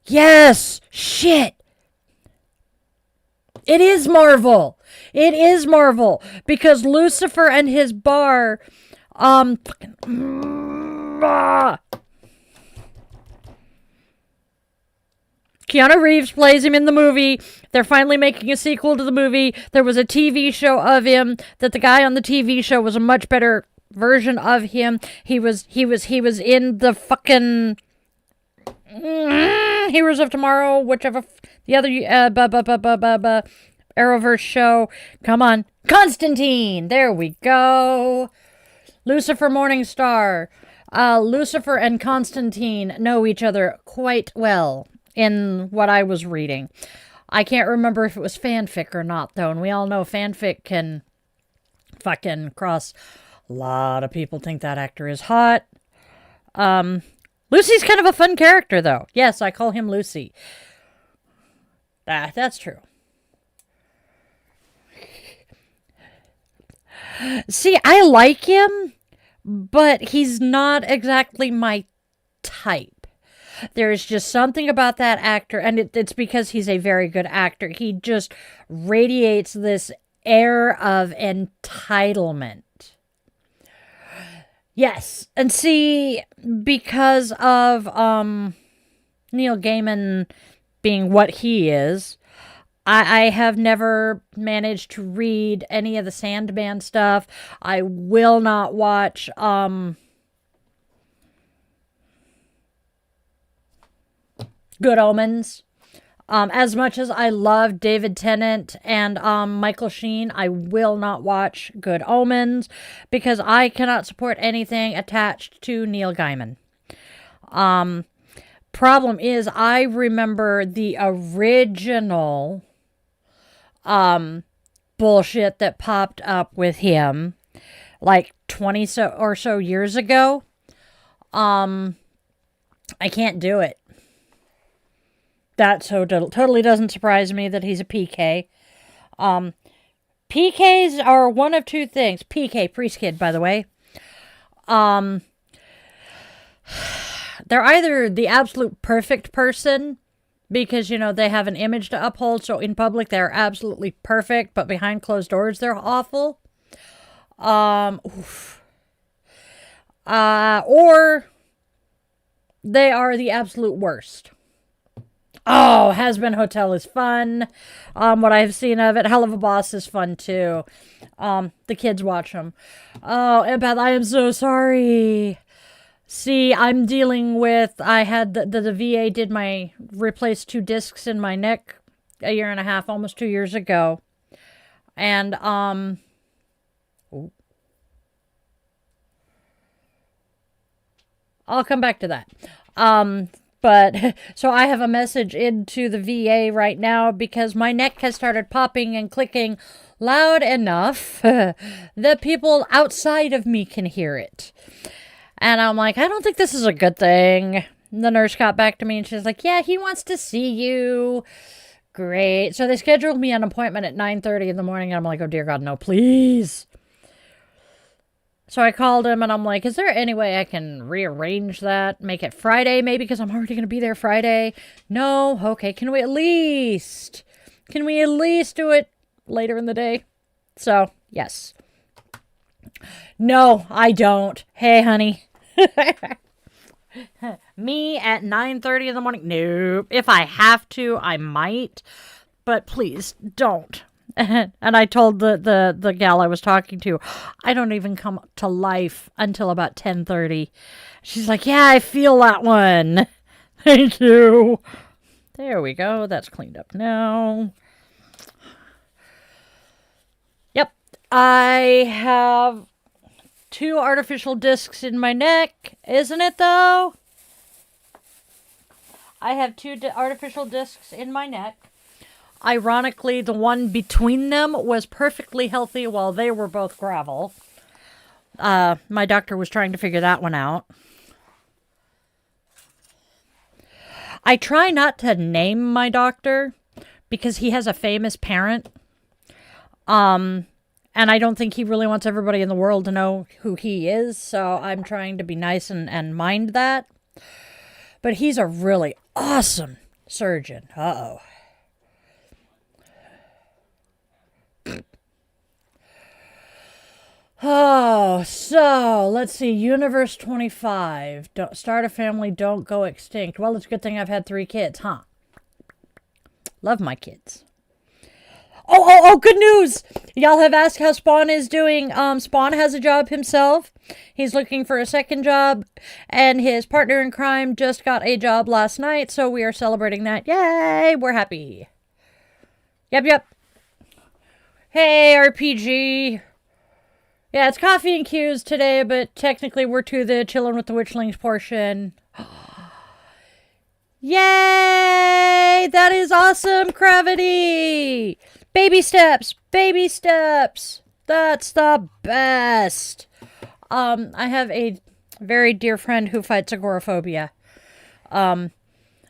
Yes! Shit! It is Marvel! It is Marvel! Because Lucifer and his bar, Keanu Reeves plays him in the movie. They're finally making a sequel to the movie. There was a TV show of him that the guy on the TV show was a much better version of him. He was in the fucking Heroes of Tomorrow, whichever the other Arrowverse show. Come on, Constantine. There we go. Lucifer Morningstar. Lucifer and Constantine know each other quite well in what I was reading. I can't remember if it was fanfic or not, though, and we all know fanfic can fucking cross. A lot of people think that actor is hot. Lucy's kind of a fun character, though. Yes, I call him Lucy. That's true. See, I like him, but he's not exactly my type. There's just something about that actor, and it's because he's a very good actor. He just radiates this air of entitlement. Yes, and see, because of Neil Gaiman being what he is, I have never managed to read any of the Sandman stuff. I will not watch Good Omens. As much as I love David Tennant and Michael Sheen, I will not watch Good Omens because I cannot support anything attached to Neil Gaiman. Problem is, I remember the original bullshit that popped up with him like 20 or so years ago. I can't do it. That so totally doesn't surprise me that he's a PK. PKs are one of two things. PK, priest kid, by the way. They're either the absolute perfect person because, you know, they have an image to uphold. So in public, they're absolutely perfect. But behind closed doors, they're awful. Or they are the absolute worst. Oh, Has Been Hotel is fun. What I've seen of it. Hell of a Boss is fun too. The kids watch them. Oh, Empath, I am so sorry. See, I'm dealing with, I had the VA did replaced 2 discs in my neck a year and a half, almost 2 years ago. And, Ooh. I'll come back to that. But so I have a message into the VA right now because my neck has started popping and clicking loud enough that people outside of me can hear it. And I'm like, I don't think this is a good thing. And the nurse got back to me and she's like, yeah, he wants to see you. Great. So they scheduled me an appointment at 9:30 in the morning. And I'm like, oh, dear God, no, please. So I called him and I'm like, is there any way I can rearrange that? Make it Friday maybe because I'm already going to be there Friday. No? Okay. Can we at least do it later in the day? So, yes. No, I don't. Hey, honey. Me at 9:30 in the morning? Nope. If I have to, I might. But please don't. And I told the gal I was talking to, I don't even come to life until about 10:30. She's like, yeah, I feel that one. Thank you. There we go. That's cleaned up now. Yep. I have 2 artificial discs in my neck. Isn't it, though? I have 2 artificial discs in my neck. Ironically, the one between them was perfectly healthy while they were both gravel. My doctor was trying to figure that one out. I try not to name my doctor because he has a famous parent. And I don't think he really wants everybody in the world to know who he is. So I'm trying to be nice and mind that. But he's a really awesome surgeon. Uh-oh. Oh, so let's see. Universe 25. Don't start a family, don't go extinct. Well, it's a good thing I've had 3 kids, huh? Love my kids. Oh, good news! Y'all have asked how Spawn is doing. Spawn has a job himself. He's looking for a second job, and his partner in crime just got a job last night, so we are celebrating that. Yay! We're happy. Yep. Hey, RPG. Yeah, it's coffee and cues today, but technically we're to the chilling with the Witchlings portion. Yay! That is awesome, Gravity! Baby steps! Baby steps! That's the best! I have a very dear friend who fights agoraphobia.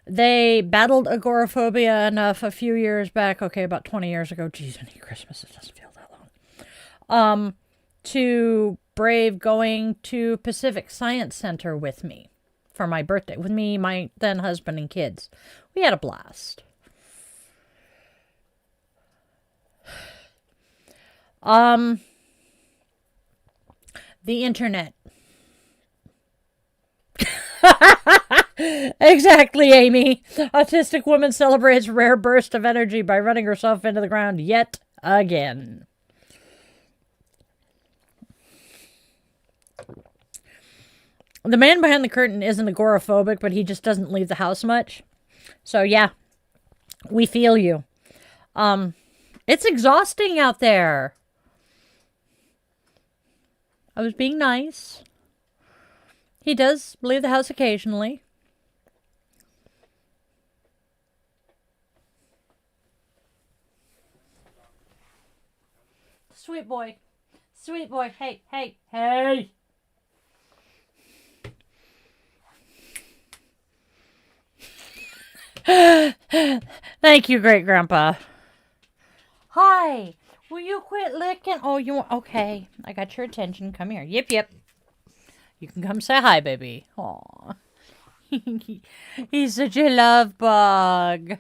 They battled agoraphobia enough a few years back, okay, about 20 years ago. Jeez, any Christmas, it doesn't feel that long. To brave going to Pacific Science Center with me for my birthday. With me, my then husband, and kids. We had a blast. The internet. Exactly, Amy. Autistic woman celebrates rare burst of energy by running herself into the ground yet again. The man behind the curtain isn't agoraphobic, but he just doesn't leave the house much. So, yeah, we feel you. It's exhausting out there. I was being nice. He does leave the house occasionally. Sweet boy. Sweet boy. Hey. Thank you, great grandpa. Hi. Will you quit licking? Oh, you want? Okay. I got your attention. Come here. Yep. You can come say hi, baby. Aw. He's such a love bug.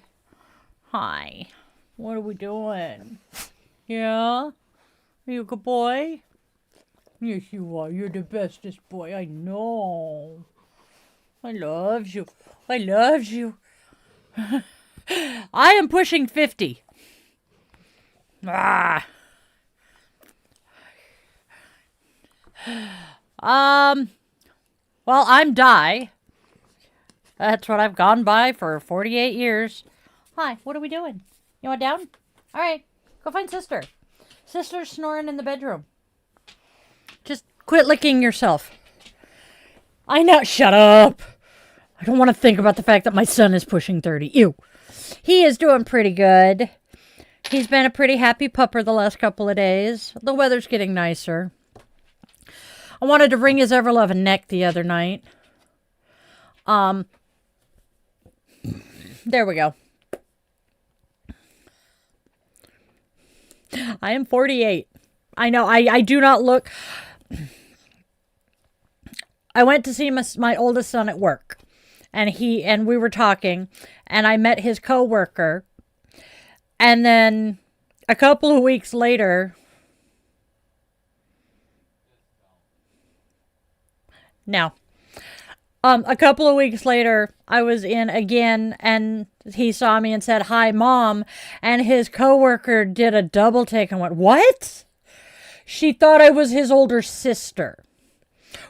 Hi. What are we doing? Yeah? Are you a good boy? Yes, you are. You're the bestest boy. I know. I love you. I am pushing 50. Well, I'm Di. That's what I've gone by for 48 years. Hi, what are we doing? You want down? All right, go find Sister. Sister's snoring in the bedroom. Just quit licking yourself. I know. Shut up. I don't want to think about the fact that my son is pushing 30. Ew. He is doing pretty good. He's been a pretty happy pupper the last couple of days. The weather's getting nicer. I wanted to wring his ever-loving neck the other night. There we go. I am 48. I know, I do not look... I went to see my oldest son at work. And we were talking. And I met his coworker. And then a couple of weeks later... No. A couple of weeks later, I was in again, and he saw me and said, "Hi, Mom." And his coworker did a double take and went, "What?" She thought I was his older sister,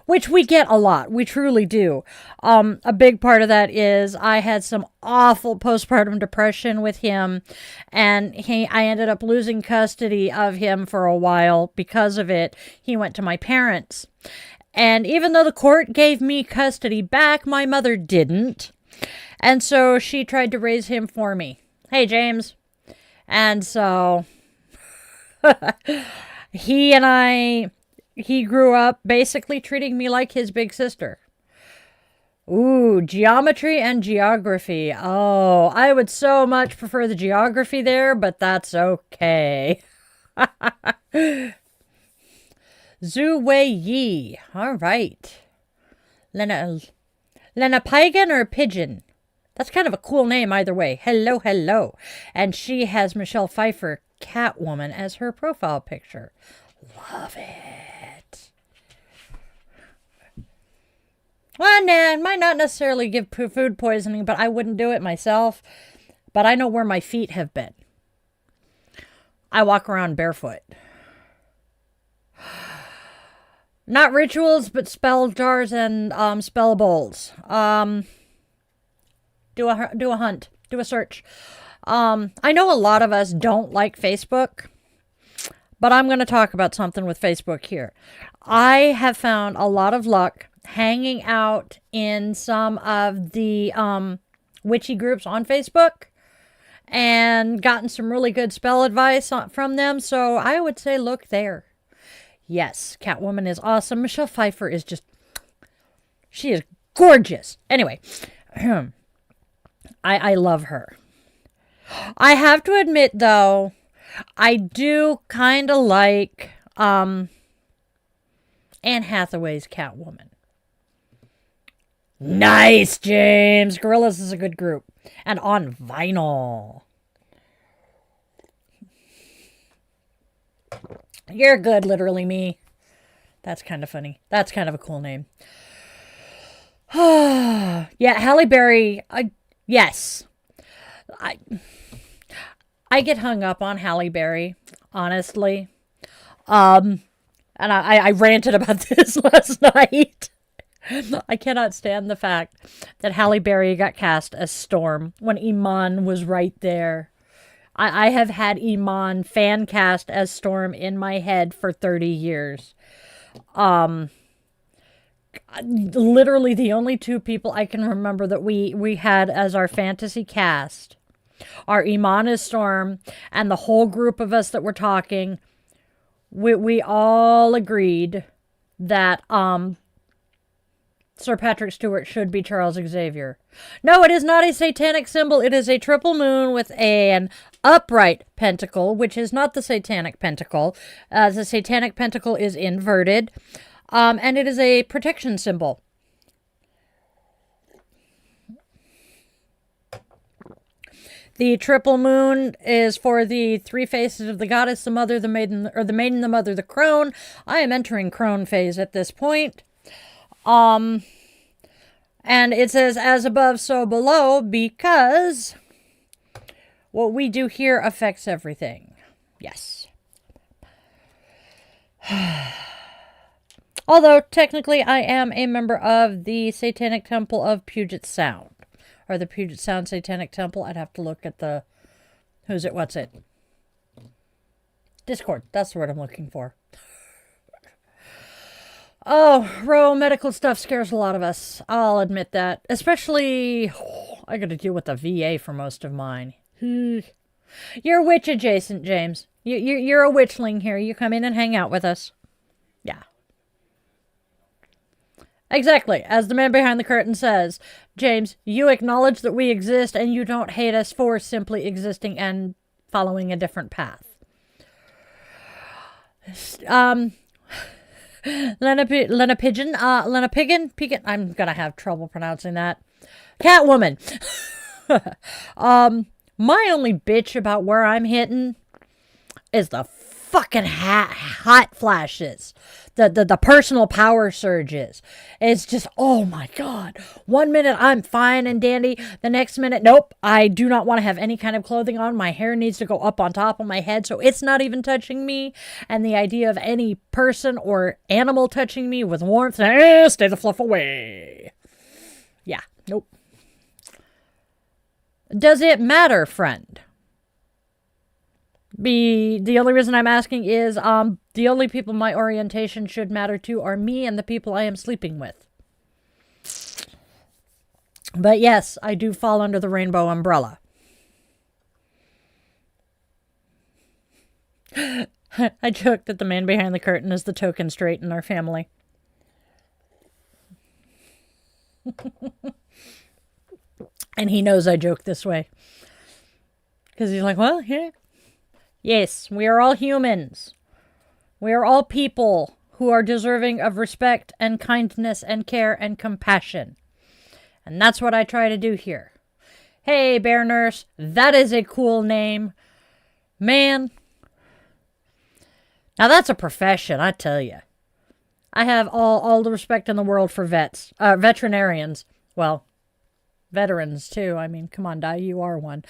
which we get a lot. We truly do. A big part of that is I had some awful postpartum depression with him, and I ended up losing custody of him for a while because of it. He went to my parents. And even though the court gave me custody back, my mother didn't. And so she tried to raise him for me. Hey, James. And so he grew up basically treating me like his big sister. Ooh, geometry and geography. Oh, I would so much prefer the geography there, but that's okay. Zhu Wei Yi. All right. Lena Pigan or Pigeon? That's kind of a cool name either way. Hello, hello. And she has Michelle Pfeiffer, Catwoman, as her profile picture. Love it. Well, nah, it might not necessarily give food poisoning, but I wouldn't do it myself. But I know where my feet have been. I walk around barefoot. Not rituals, but spell jars and spell bowls. Do a hunt. Do a search. I know a lot of us don't like Facebook, but I'm going to talk about something with Facebook here. I have found a lot of luck hanging out in some of the witchy groups on Facebook and gotten some really good spell advice from them. So I would say look there. Yes, Catwoman is awesome. Michelle Pfeiffer is just... She is gorgeous. Anyway, I love her. I have to admit, though, I do kind of like Anne Hathaway's Catwoman. Nice, James. Gorillaz is a good group. And on vinyl. You're good, literally me. That's kind of funny. That's kind of a cool name. Yeah, Halle Berry. Yes. I get hung up on Halle Berry, honestly. And I ranted about this last night. I cannot stand the fact that Halle Berry got cast as Storm when Iman was right there. I have had Iman fan cast as Storm in my head for 30 years. Literally the only two people I can remember that we had as our fantasy cast are Iman as Storm, and the whole group of us that were talking, we all agreed that Sir Patrick Stewart should be Charles Xavier. No, it is not a satanic symbol. It is a triple moon with an upright pentacle, which is not the satanic pentacle. The satanic pentacle is inverted, and it is a protection symbol. The triple moon is for the three faces of the goddess, the mother, the maiden, or the maiden, the mother, the crone. I am entering crone phase at this point. And it says, as above, so below, because what we do here affects everything. Yes. Although, technically, I am a member of the Satanic Temple of Puget Sound. Or the Puget Sound Satanic Temple. I'd have to look at the... Who's it? What's it? Discord. That's the word I'm looking for. Oh, Ro, medical stuff scares a lot of us. I'll admit that. Especially, I gotta deal with the VA for most of mine. You're witch adjacent, James. You're a witchling here. You come in and hang out with us. Yeah. Exactly. As the man behind the curtain says, James, you acknowledge that we exist and you don't hate us for simply existing and following a different path. Lena Pigeon, I'm gonna have trouble pronouncing that. Catwoman. My only bitch about where I'm hitting is the fucking hot flashes. The personal power surges. It's just, oh my God. 1 minute I'm fine and dandy. The next minute, nope. I do not want to have any kind of clothing on. My hair needs to go up on top of my head so it's not even touching me. And the idea of any person or animal touching me with warmth, stay the fluff away. Yeah, nope. Does it matter, friend? The only reason I'm asking is the only people my orientation should matter to are me and the people I am sleeping with. But yes, I do fall under the rainbow umbrella. I joke that the man behind the curtain is the token straight in our family. And he knows I joke this way. Because he's like, well, yeah. Yes, we are all humans. We are all people who are deserving of respect and kindness and care and compassion. And that's what I try to do here. Hey, Bear Nurse, that is a cool name. Man. Now that's a profession, I tell you. I have all the respect in the world for veterinarians. Well, veterans too. I mean, come on, Di, you are one.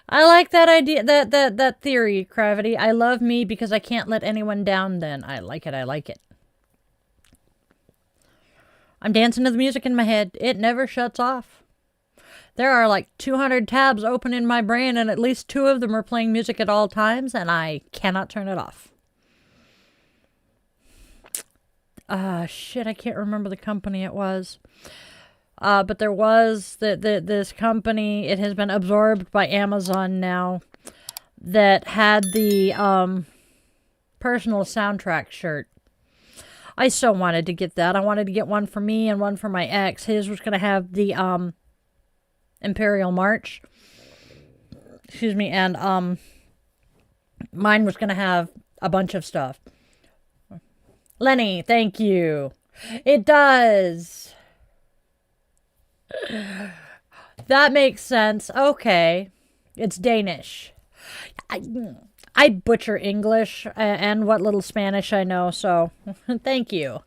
I like that idea, that theory, Gravity. I love me because I can't let anyone down then. I like it. I'm dancing to the music in my head. It never shuts off. There are like 200 tabs open in my brain and at least 2 of them are playing music at all times and I cannot turn it off. Shit, I can't remember the company it was. But there was this company, it has been absorbed by Amazon now, that had the personal soundtrack shirt. I so wanted to get that. I wanted to get one for me and one for my ex. His was going to have the Imperial March. Excuse me. And mine was going to have a bunch of stuff. Lenny, thank you. It does. That makes sense. Okay. It's Danish. I butcher English and what little Spanish I know, so thank you.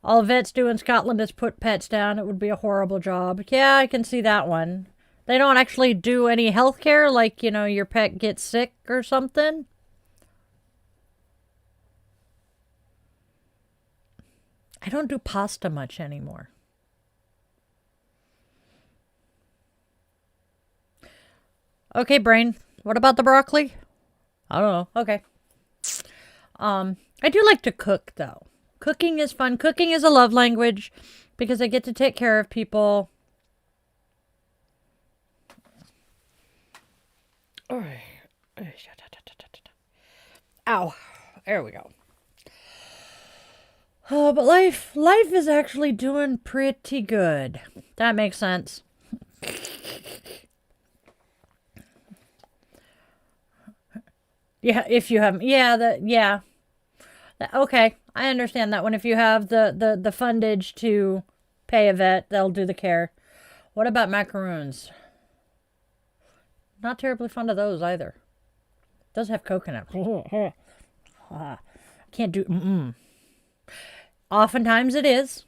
All vets do in Scotland is put pets down. It would be a horrible job. Yeah, I can see that one. They don't actually do any health care, like, you know, your pet gets sick or something. I don't do pasta much anymore. Okay, brain. What about the broccoli? I don't know. Okay. I do like to cook, though. Cooking is fun. Cooking is a love language because I get to take care of people. Ow. There we go. Oh, but life is actually doing pretty good. That makes sense. Yeah, if you have, yeah. Okay, I understand that one. If you have the fundage to pay a vet, they'll do the care. What about macaroons? Not terribly fond of those either. It does have coconut. Can't do, Oftentimes it is.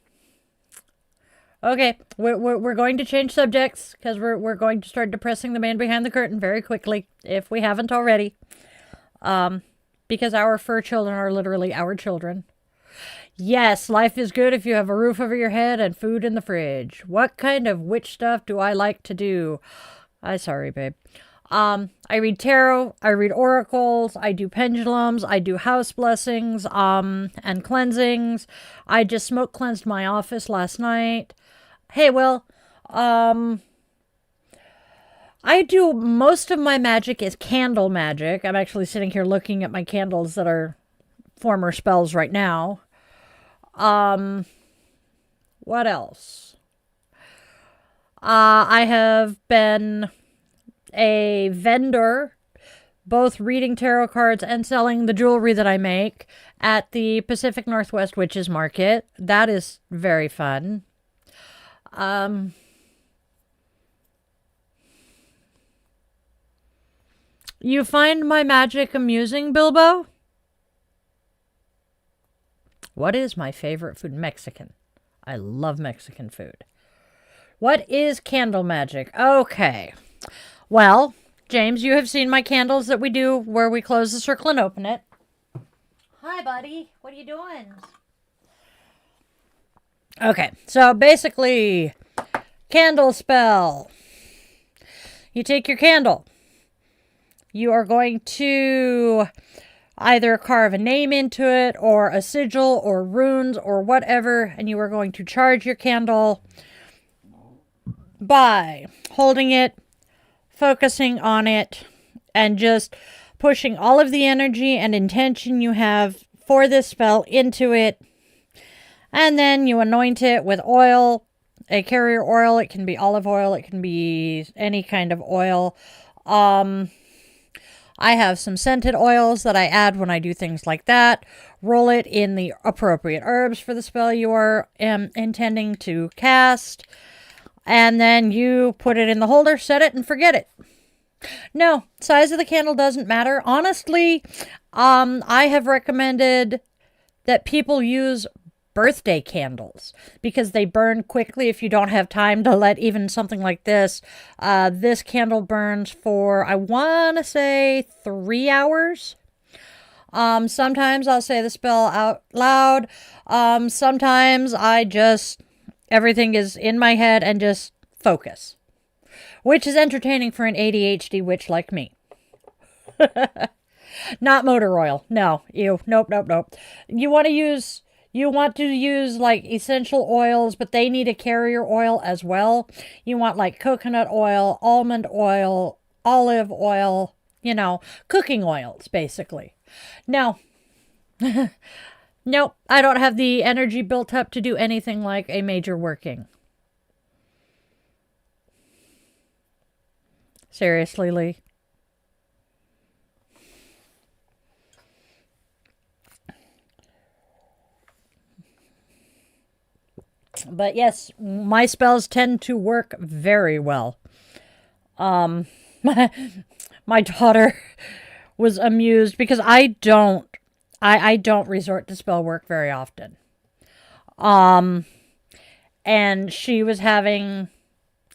Okay, we're going to change subjects because we're going to start depressing the man behind the curtain very quickly, if we haven't already. Because our fur children are literally our children. Yes, life is good if you have a roof over your head and food in the fridge. What kind of witch stuff do I like to do? Sorry, babe. I read tarot, I read oracles, I do pendulums, I do house blessings, and cleansings. I just smoke cleansed my office last night. Hey, Will, I do most of my magic is candle magic. I'm actually sitting here looking at my candles that are former spells right now. What else? I have been a vendor, both reading tarot cards and selling the jewelry that I make at the Pacific Northwest Witches Market. That is very fun. You find my magic amusing, Bilbo? What is my favorite food? Mexican. I love Mexican food. What is candle magic? Okay. Well, James, you have seen my candles that we do where we close the circle and open it. Hi, buddy. What are you doing? Okay, so basically, candle spell. You take your candle. You are going to either carve a name into it or a sigil or runes or whatever, and you are going to charge your candle by holding it, focusing on it, and just pushing all of the energy and intention you have for this spell into it. And then you anoint it with oil, a carrier oil. It can be olive oil. It can be any kind of oil. I have some scented oils that I add when I do things like that. Roll it in the appropriate herbs for the spell you are intending to cast. And then you put it in the holder, set it, and forget it. No, size of the candle doesn't matter. Honestly, I have recommended that people use birthday candles because they burn quickly if you don't have time to let even something like this. This candle burns for, I want to say, 3 hours. Sometimes I'll say the spell out loud. Sometimes everything is in my head and just focus, which is entertaining for an ADHD witch like me. Not motor oil. No, ew. Nope. You want to use like essential oils, but they need a carrier oil as well. You want like coconut oil, almond oil, olive oil, cooking oils, basically. No. Nope, I don't have the energy built up to do anything like a major working. Seriously, Lee. But yes, my spells tend to work very well. My daughter was amused because I don't resort to spell work very often. And she was having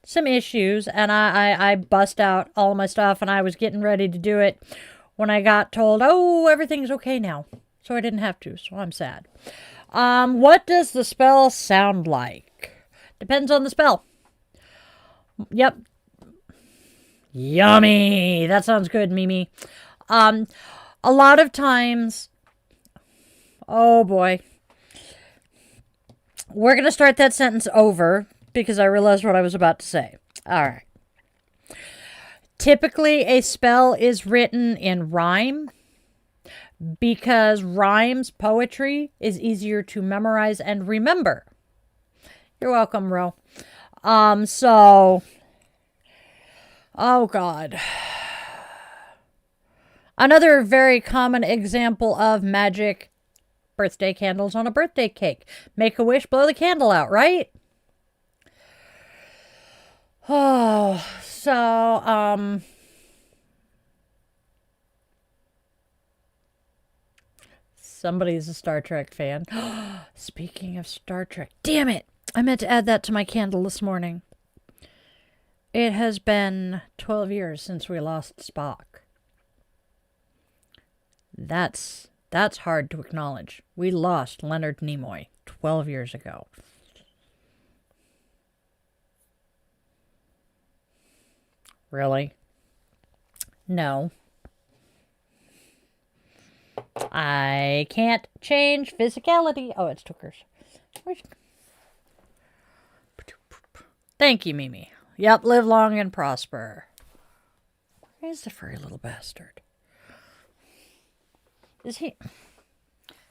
some issues, and I bust out all my stuff, and I was getting ready to do it when I got told, oh, everything's okay now. So I didn't have to, so I'm sad. What does the spell sound like? Depends on the spell. Yep. Yummy. That sounds good, Mimi. A lot of times, oh boy. We're going to start that sentence over because I realized what I was about to say. All right. Typically, a spell is written in rhyme because rhymes, poetry, is easier to memorize and remember. You're welcome, Ro. Oh God. Another very common example of magic: birthday candles on a birthday cake. Make a wish, blow the candle out, right? Oh, so, somebody's a Star Trek fan. Speaking of Star Trek, damn it! I meant to add that to my candle this morning. It has been 12 years since we lost Spock. That's hard to acknowledge. We lost Leonard Nimoy 12 years ago. Really? No. I can't change physicality. Oh, it's Tookers. Thank you, Mimi. Yep, live long and prosper. Where's the furry little bastard? Is he...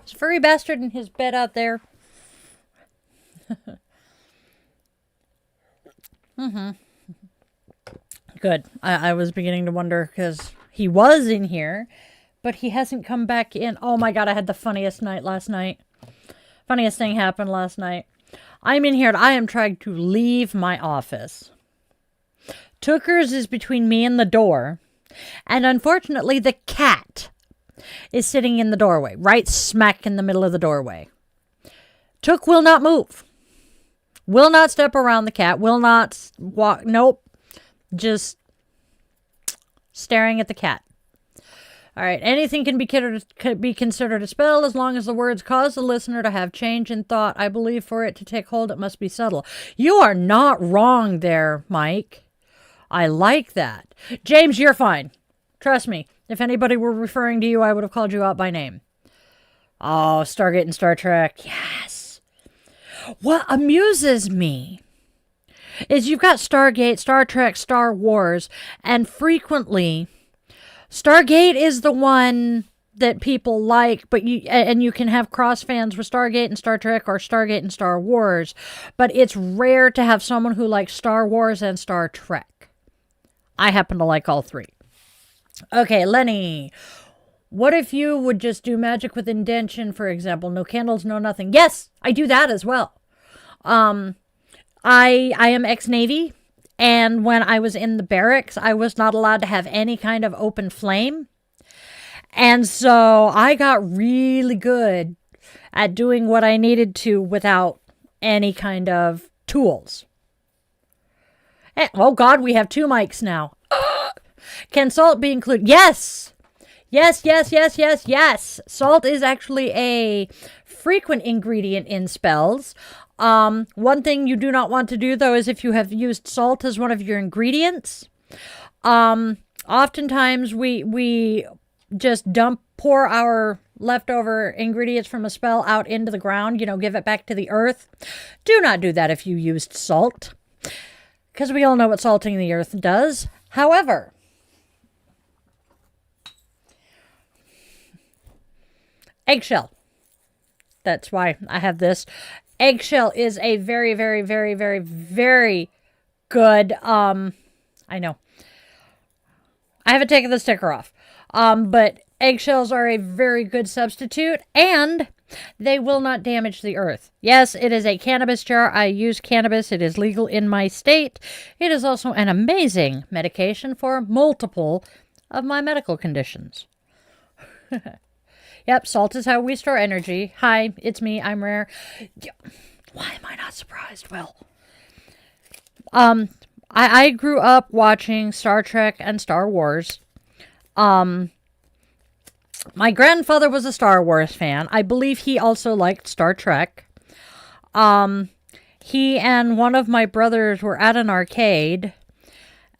Is furry bastard in his bed out there? Good. I was beginning to wonder because he was in here, but he hasn't come back in. Oh my god, I had the funniest night last night. Funniest thing happened last night. I'm in here and I am trying to leave my office. Tookers is between me and the door. And unfortunately, the cat is sitting in the doorway, right smack in the middle of the doorway. Took will not move. Will not step around the cat. Will not walk. Nope. Just staring at the cat. All right. Anything can be considered a spell as long as the words cause the listener to have change in thought. I believe for it to take hold, it must be subtle. You are not wrong there, Mike. I like that. James, you're fine. Trust me. If anybody were referring to you, I would have called you out by name. Oh, Stargate and Star Trek. Yes. What amuses me is you've got Stargate, Star Trek, Star Wars, and frequently Stargate is the one that people like, but you can have cross fans with Stargate and Star Trek or Stargate and Star Wars, but it's rare to have someone who likes Star Wars and Star Trek. I happen to like all three. Okay, Lenny, what if you would just do magic with intention, for example? No candles, no nothing. Yes, I do that as well. I am ex-Navy, and when I was in the barracks, I was not allowed to have any kind of open flame. And so I got really good at doing what I needed to without any kind of tools. And, oh God, we have 2 mics now. Can salt be included? Yes. Yes, yes, yes, yes, yes. Salt is actually a frequent ingredient in spells. One thing you do not want to do, though, is if you have used salt as one of your ingredients. Oftentimes, we just pour our leftover ingredients from a spell out into the ground, give it back to the earth. Do not do that if you used salt, because we all know what salting the earth does. However, eggshell. That's why I have this. Eggshell is a very, very, very, very, very good, I know. I haven't taken the sticker off. But eggshells are a very good substitute, and they will not damage the earth. Yes, it is a cannabis jar. I use cannabis. It is legal in my state. It is also an amazing medication for multiple of my medical conditions. Yep, salt is how we store energy. Hi, it's me. I'm rare. Why am I not surprised? Well, I grew up watching Star Trek and Star Wars. My grandfather was a Star Wars fan. I believe he also liked Star Trek. He and one of my brothers were at an arcade,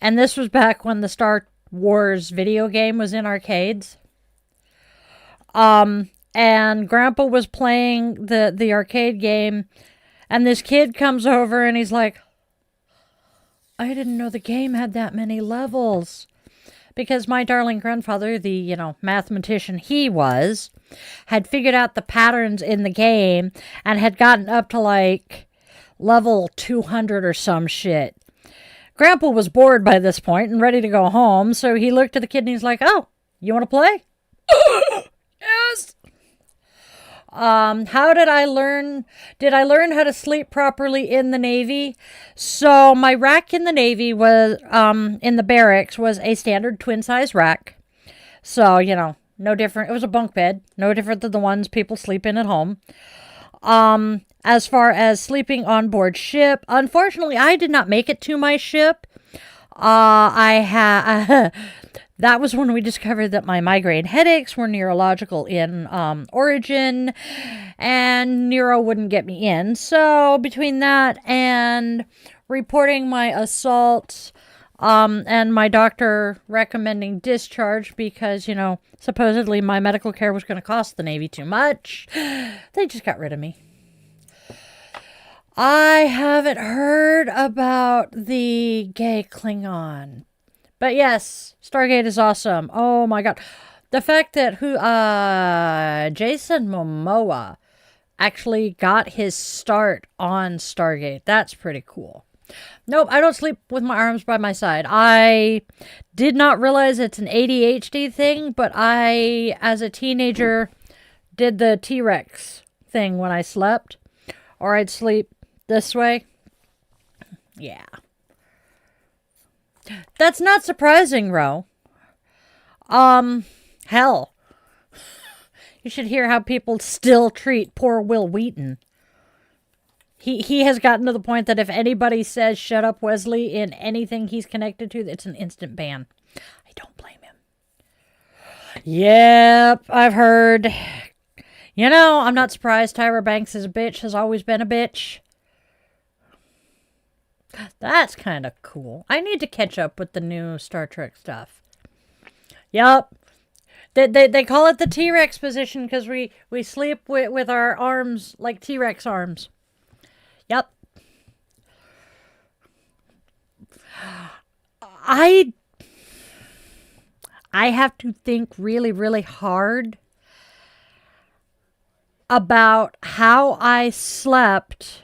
and this was back when the Star Wars video game was in arcades. And Grandpa was playing the arcade game, and this kid comes over and he's like, I didn't know the game had that many levels. Because my darling grandfather, the, mathematician he was, had figured out the patterns in the game and had gotten up to like level 200 or some shit. Grandpa was bored by this point and ready to go home, so he looked at the kid and he's like, oh, you want to play? Yes. How did I learn? Did I learn how to sleep properly in the Navy? So my rack in the Navy was, in the barracks, was a standard twin-size rack. So, no different. It was a bunk bed. No different than the ones people sleep in at home. As far as sleeping on board ship, unfortunately, I did not make it to my ship. That was when we discovered that my migraine headaches were neurological in origin, and neuro wouldn't get me in. So between that and reporting my assault And my doctor recommending discharge because, you know, supposedly my medical care was going to cost the Navy too much. They just got rid of me. I haven't heard about the gay Klingon. But yes, Stargate is awesome. Oh my god. The fact that Jason Momoa actually got his start on Stargate. That's pretty cool. Nope, I don't sleep with my arms by my side. I did not realize it's an ADHD thing, but I, as a teenager, did the T-Rex thing when I slept. Or I'd sleep this way. Yeah. That's not surprising, Ro. Hell. You should hear how people still treat poor Will Wheaton. He has gotten to the point that if anybody says shut up Wesley in anything he's connected to, it's an instant ban. I don't blame him. Yep, I've heard. You know, I'm not surprised Tyra Banks is a bitch, has always been a bitch. That's kind of cool. I need to catch up with the new Star Trek stuff. Yup. They call it the T-Rex position because we sleep with our arms like T-Rex arms. Yep. I have to think really, really hard about how I slept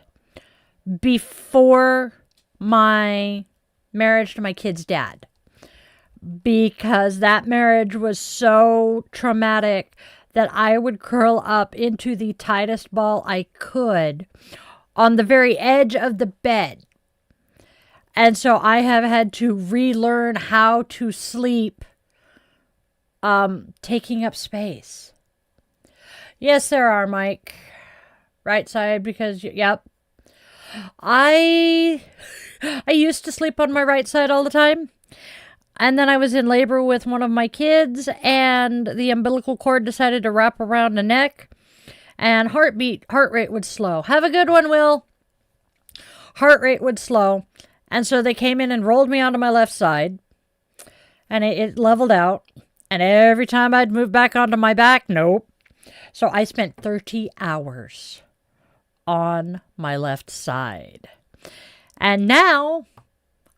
before my marriage to my kid's dad. Because that marriage was so traumatic that I would curl up into the tightest ball I could on the very edge of the bed. And so I have had to relearn how to sleep taking up space. Yes, there are, Mike. Right side because, yep. I used to sleep on my right side all the time. And then I was in labor with one of my kids, and the umbilical cord decided to wrap around the neck, and heart rate would slow. Have a good one, Will. Heart rate would slow. And so they came in and rolled me onto my left side, and it leveled out. And every time I'd move back onto my back, nope. So I spent 30 hours on my left side. And now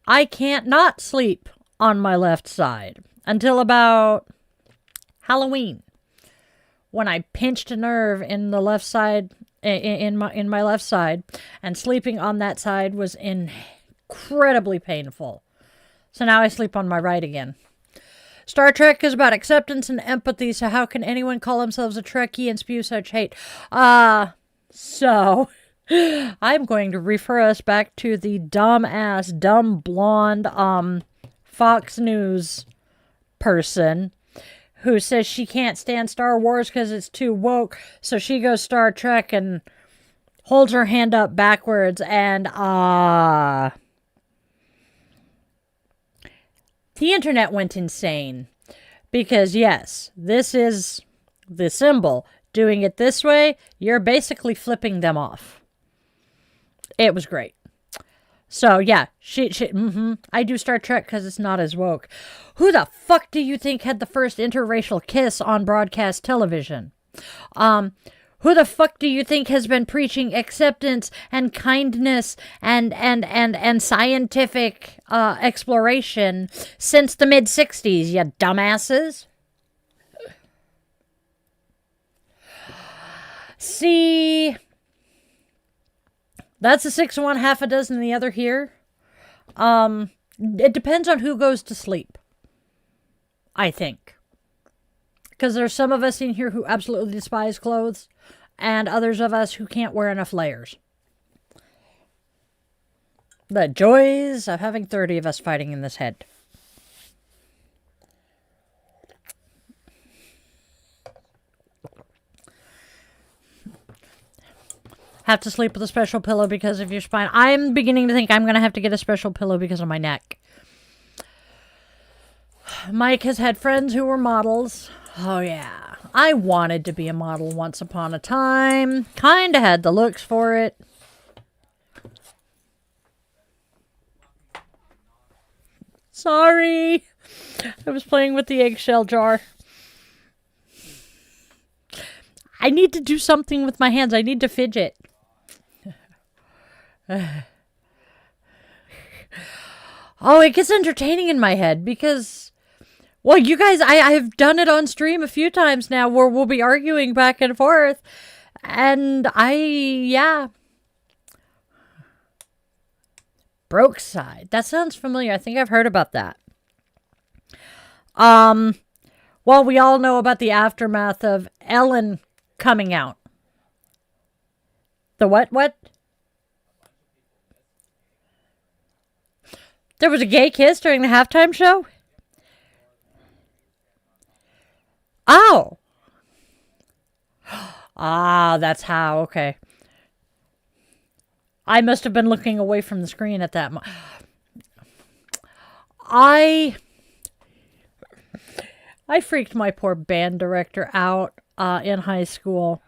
I can't not sleep on my left side until about Halloween, when I pinched a nerve in the left side, in my left side, and sleeping on that side was incredibly painful. So now I sleep on my right again. Star Trek is about acceptance and empathy, so how can anyone call themselves a Trekkie and spew such hate? So I'm going to refer us back to the dumb blonde, Fox News person who says she can't stand Star Wars because it's too woke. So she goes Star Trek and holds her hand up backwards and the internet went insane. Because yes, this is the symbol. Doing it this way, you're basically flipping them off. It was great. So, yeah, I do Star Trek because it's not as woke. Who the fuck do you think had the first interracial kiss on broadcast television? Who the fuck do you think has been preaching acceptance and kindness and scientific exploration since the mid-60s, you dumbasses? See... That's a 6 of one, half a dozen the other here. It depends on who goes to sleep, I think. Because there's some of us in here who absolutely despise clothes, and others of us who can't wear enough layers. The joys of having 30 of us fighting in this head. Have to sleep with a special pillow because of your spine. I'm beginning to think I'm going to have to get a special pillow because of my neck. Mike has had friends who were models. Oh, yeah. I wanted to be a model once upon a time. Kind of had the looks for it. Sorry. I was playing with the eggshell jar. I need to do something with my hands. I need to fidget. Oh, it gets entertaining in my head because, well, you guys, I've done it on stream a few times now where we'll be arguing back and forth. And yeah. Broke side. That sounds familiar. I think I've heard about that. Well, we all know about the aftermath of Ellen coming out. The what? There was a gay kiss during the halftime show? Oh. Ah, that's how. Okay. I must have been looking away from the screen at that moment. I freaked my poor band director out in high school.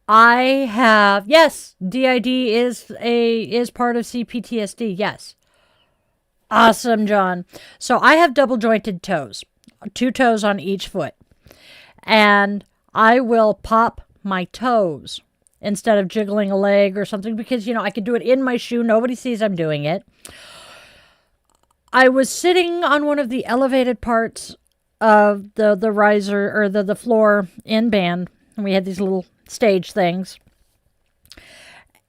Yes, DID is part of CPTSD. Yes. Awesome, John. So I have double jointed toes, 2 toes on each foot. And I will pop my toes instead of jiggling a leg or something because, I can do it in my shoe. Nobody sees I'm doing it. I was sitting on one of the elevated parts of the riser or the floor in band. And we had these little stage things.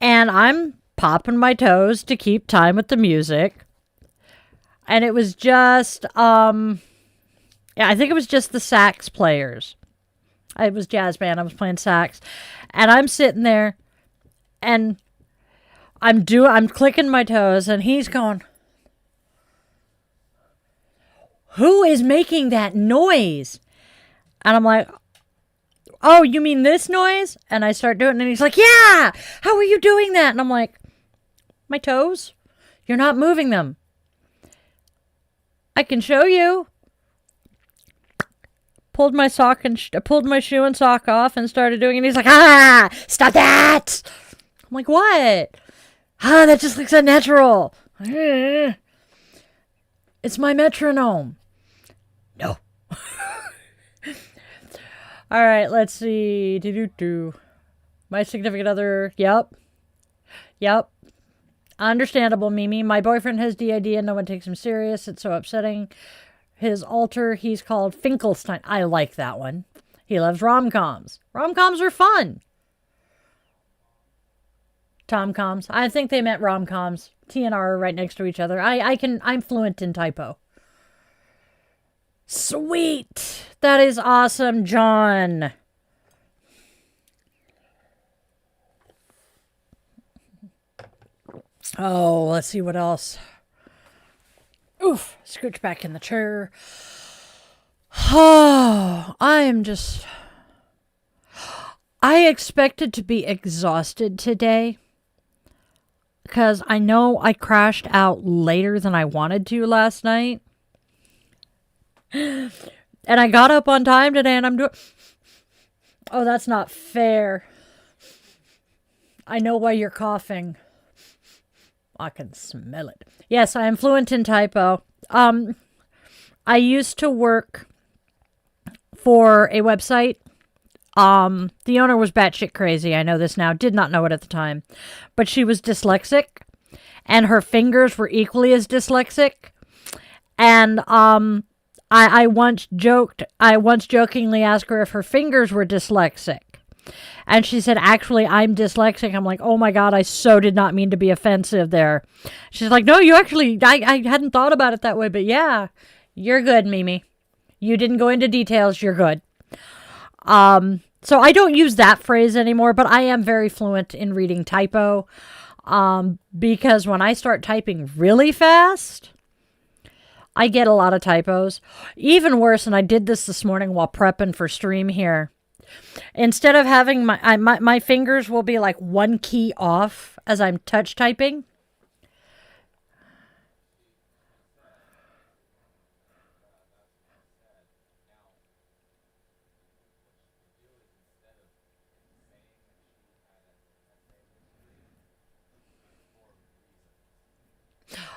And I'm popping my toes to keep time with the music. And it was just, I think it was just the sax players. It was jazz band. I was playing sax. And I'm sitting there and I'm clicking my toes and he's going, who is making that noise? And I'm like, oh, you mean this noise? And I start doing it and he's like, yeah, how are you doing that? And I'm like, my toes? You're not moving them. I can show you. Pulled my shoe and sock off and started doing it. And he's like, stop that. I'm like, what? That just looks unnatural. It's my metronome. No. All right, let's see. My significant other. Yep. Understandable, Mimi. My boyfriend has DID and no one takes him serious. It's so upsetting. His alter, he's called Finkelstein. I like that one. He loves rom-coms. Rom-coms are fun. Tom-coms. I think they meant rom-coms. T and R are right next to each other. I'm fluent in typo. Sweet. That is awesome, John. Oh, let's see what else. Oof, scooch back in the chair. Oh, I expected to be exhausted today because I know I crashed out later than I wanted to last night. And I got up on time today and I'm doing... Oh, that's not fair. I know why you're coughing. I can smell it. Yes, I am fluent in typo. I used to work for a website. The owner was batshit crazy. I know this now. Did not know it at the time. But she was dyslexic. And her fingers were equally as dyslexic. And I once jokingly asked her if her fingers were dyslexic. And she said, actually, I'm dyslexic. I'm like, oh my God, I so did not mean to be offensive there. She's like, no, you actually, I hadn't thought about it that way. But yeah, you're good, Mimi. You didn't go into details. You're good. So I don't use that phrase anymore, but I am very fluent in reading typo. Because when I start typing really fast, I get a lot of typos. Even worse, and I did this morning while prepping for stream here. Instead of having my fingers will be like one key off as I'm touch typing.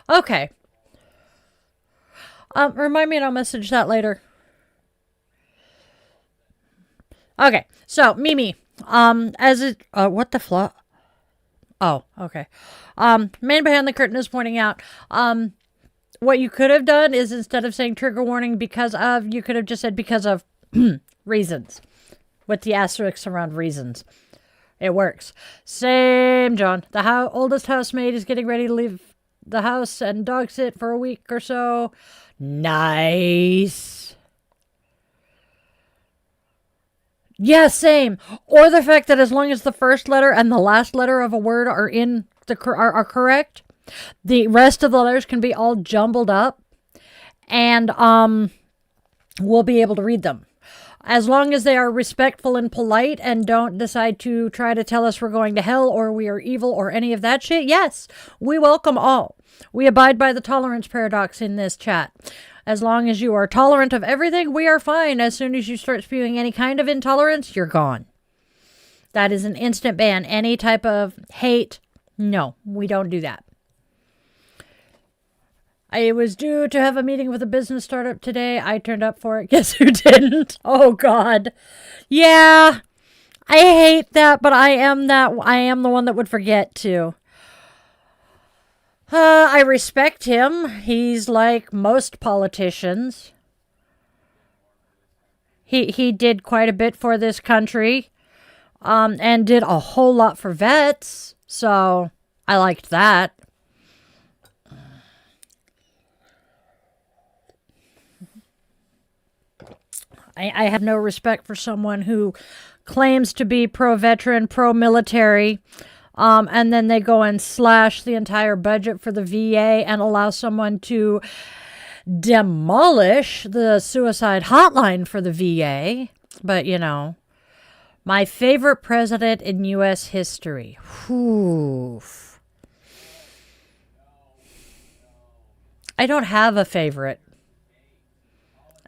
Okay. Remind me and I'll message that later. Okay, so Mimi, as it, what the fluff? Oh, okay. Man behind the curtain is pointing out, what you could have done is instead of saying trigger warning because of, you could have just said because of reasons, with the asterisks around reasons. It works. Same, John. The oldest housemaid is getting ready to leave the house and dog sit for a week or so. Nice. Yeah, same. Or the fact that as long as the first letter and the last letter of a word are in the are correct, the rest of the letters can be all jumbled up, and we'll be able to read them. As long as they are respectful and polite and don't decide to try to tell us we're going to hell or we are evil or any of that shit, yes, we welcome all. We abide by the tolerance paradox in this chat. As long as you are tolerant of everything, we are fine. As soon as you start spewing any kind of intolerance, you're gone. That is an instant ban. Any type of hate, no, we don't do that. I was due to have a meeting with a business startup today. I turned up for it. Guess who didn't? Oh, God. Yeah, I hate that, but I am the one that would forget to. I respect him. He's like most politicians. He did quite a bit for this country, and did a whole lot for vets. So I liked that. I have no respect for someone who claims to be pro-veteran, pro-military, and then they go and slash the entire budget for the VA and allow someone to demolish the suicide hotline for the VA. But, you know, my favorite president in U.S. history. Whew. I don't have a favorite.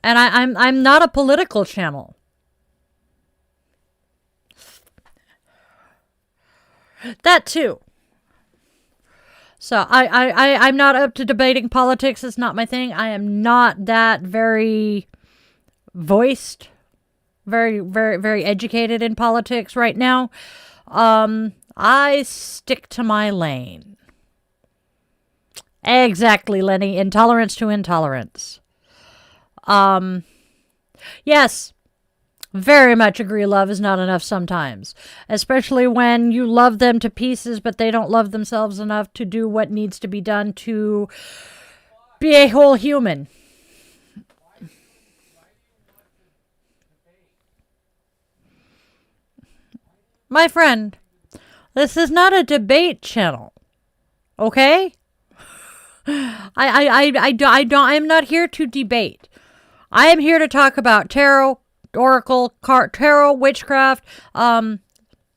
And I'm not a political channel. That too. So I'm not up to debating politics. It's not my thing. I am not that very voiced, very educated in politics right now. I stick to my lane. Exactly, Lenny. Intolerance to intolerance. Yes, very much agree love is not enough sometimes. Especially when you love them to pieces, but they don't love themselves enough to do what needs to be done to be a whole human. My friend, this is not a debate channel. Okay? I'm not here to debate. I am here to talk about tarot, oracle, tarot, witchcraft,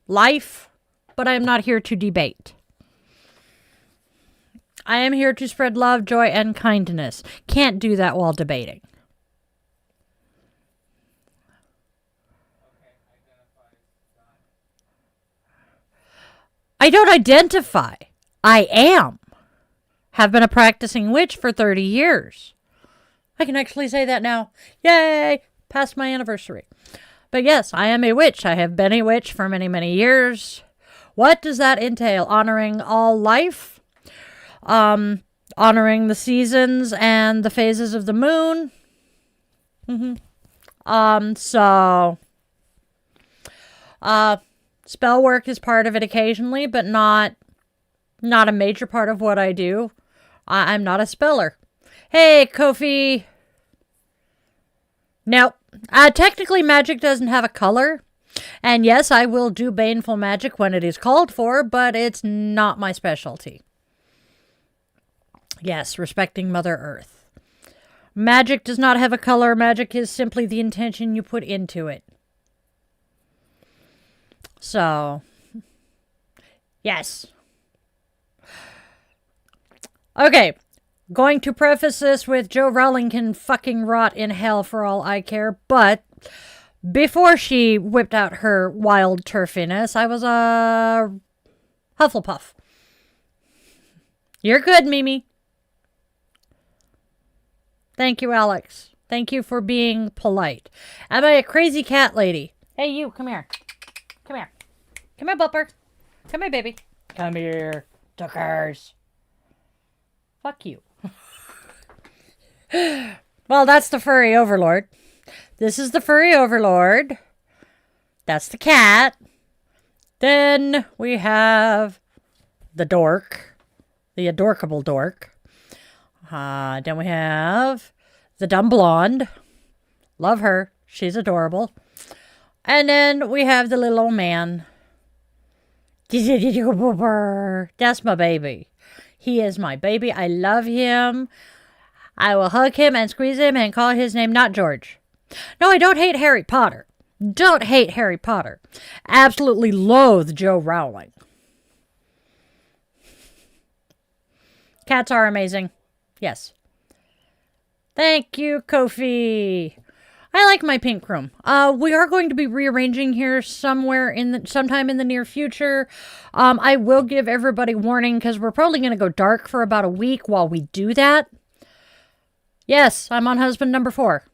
life, but I am not here to debate. I am here to spread love, joy, and kindness. Can't do that while debating. I don't identify. I am. Have been a practicing witch for 30 years. I can actually say that now. Yay! Past my anniversary. But yes, I am a witch. I have been a witch for many, many years. What does that entail? Honoring all life? Honoring the seasons and the phases of the moon? Spell work is part of it occasionally, but not a major part of what I do. I'm not a speller. Hey, Kofi. Nope. Technically, magic doesn't have a color. And yes, I will do baneful magic when it is called for, but it's not my specialty. Yes, respecting Mother Earth. Magic does not have a color. Magic is simply the intention you put into it. So, yes. Okay. Going to preface this with Joe Rowling can fucking rot in hell for all I care, but before she whipped out her wild turfiness, I was a Hufflepuff. You're good, Mimi. Thank you, Alex. Thank you for being polite. Am I a crazy cat lady? Hey, you, come here. Come here. Come here, Bupper. Come here, baby. Come here, Tuckers. Fuck you. Well, that's the furry overlord. This is the furry overlord. That's the cat. Then we have the dork. The adorkable dork. Then we have the dumb blonde. Love her. She's adorable. And then we have the little old man. That's my baby. He is my baby. I love him. I will hug him and squeeze him and call his name not George. No, I don't hate Harry Potter. Don't hate Harry Potter. Absolutely loathe Joe Rowling. Cats are amazing. Yes. Thank you, Kofi. I like my pink room. We are going to be rearranging here sometime in the near future. I will give everybody warning because we're probably going to go dark for about a week while we do that. Yes, I'm on husband number 4.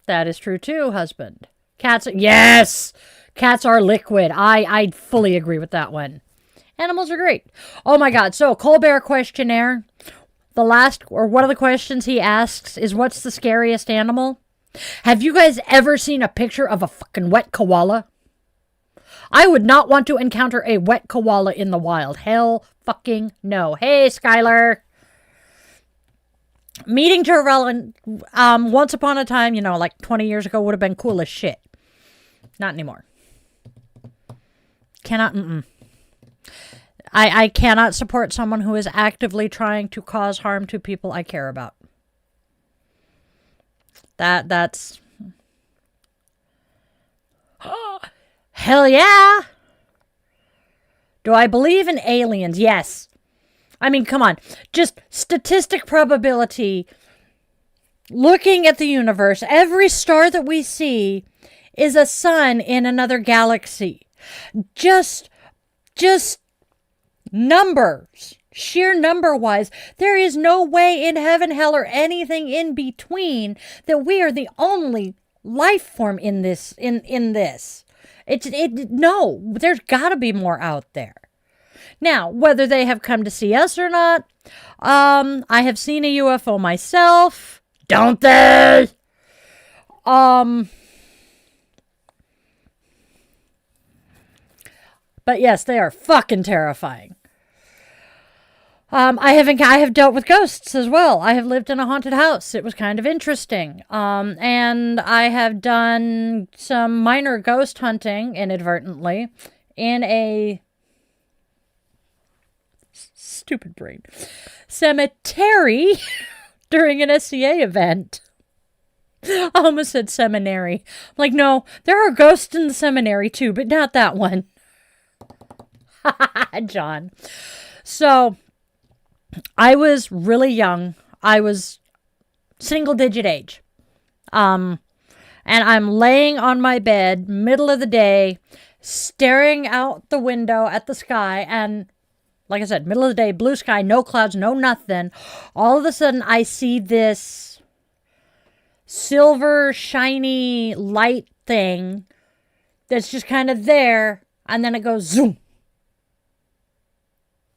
That is true too, husband. Cats, yes! Cats are liquid. I fully agree with that one. Animals are great. Oh my god, so Colbert questionnaire. The last, or one of the questions he asks is, what's the scariest animal? Have you guys ever seen a picture of a fucking wet koala? I would not want to encounter a wet koala in the wild. Hell fucking no. Hey, Skylar. Meeting Jarell once upon a time, like 20 years ago, would have been cool as shit. Not anymore. I cannot support someone who is actively trying to cause harm to people I care about. That's... Hell yeah! Do I believe in aliens? Yes. I mean, come on. Just statistic probability. Looking at the universe, every star that we see is a sun in another galaxy. Just numbers. Sheer number-wise. There is no way in heaven, hell, or anything in between that we are the only life form in this. No, there's got to be more out there. Now, whether they have come to see us or not, I have seen a UFO myself. Don't they? But yes, they are fucking terrifying. I have dealt with ghosts as well. I have lived in a haunted house. It was kind of interesting. And I have done some minor ghost hunting inadvertently in a stupid brain cemetery during an SCA event. I almost said seminary. I'm like, no, there are ghosts in the seminary too, but not that one. John. So, I was really young. I was single digit age. And I'm laying on my bed, middle of the day, staring out the window at the sky, and like I said, middle of the day, blue sky, no clouds, no nothing. All of a sudden, I see this silver, shiny light thing that's just kind of there, and then it goes zoom.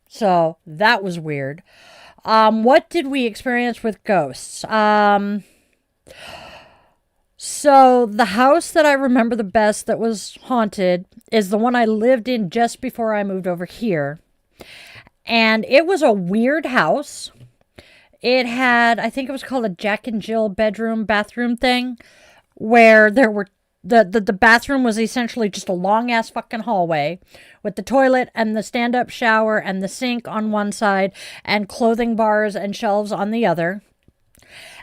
So, that was weird. What did we experience with ghosts? So, the house that I remember the best that was haunted is the one I lived in just before I moved over here. And it was a weird house. It had, I think it was called a Jack and Jill bathroom thing, where there were, the bathroom was essentially just a long ass fucking hallway with the toilet and the stand-up shower and the sink on one side and clothing bars and shelves on the other.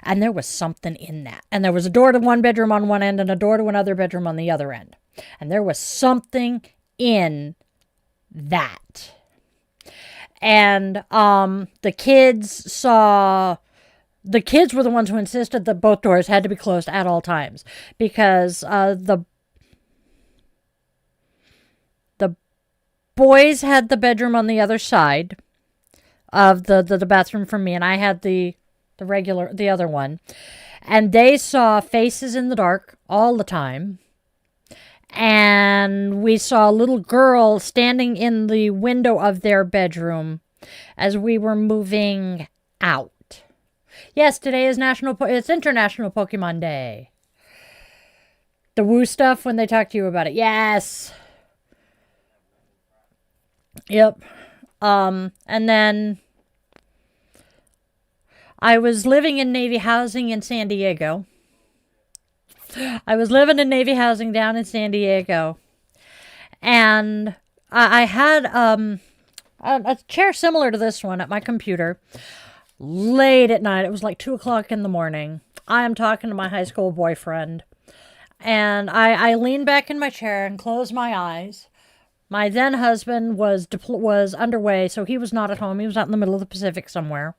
And there was something in that. And there was a door to one bedroom on one end and a door to another bedroom on the other end. And there was something in that. And the kids were the ones who insisted that both doors had to be closed at all times. Because the boys had the bedroom on the other side of the bathroom from me. And I had the the other one. And they saw faces in the dark all the time. And we saw a little girl standing in the window of their bedroom as we were moving out. Yes, today is it's International Pokemon Day. The woo stuff when they talk to you about it. Yes. Yep. And then I was living in Navy housing in San Diego. I was living in Navy housing down in San Diego. And I had a chair similar to this one at my computer. Late at night. It was like 2 o'clock in the morning. I am talking to my high school boyfriend. And I leaned back in my chair and closed my eyes. My then husband was underway, so he was not at home. He was out in the middle of the Pacific somewhere.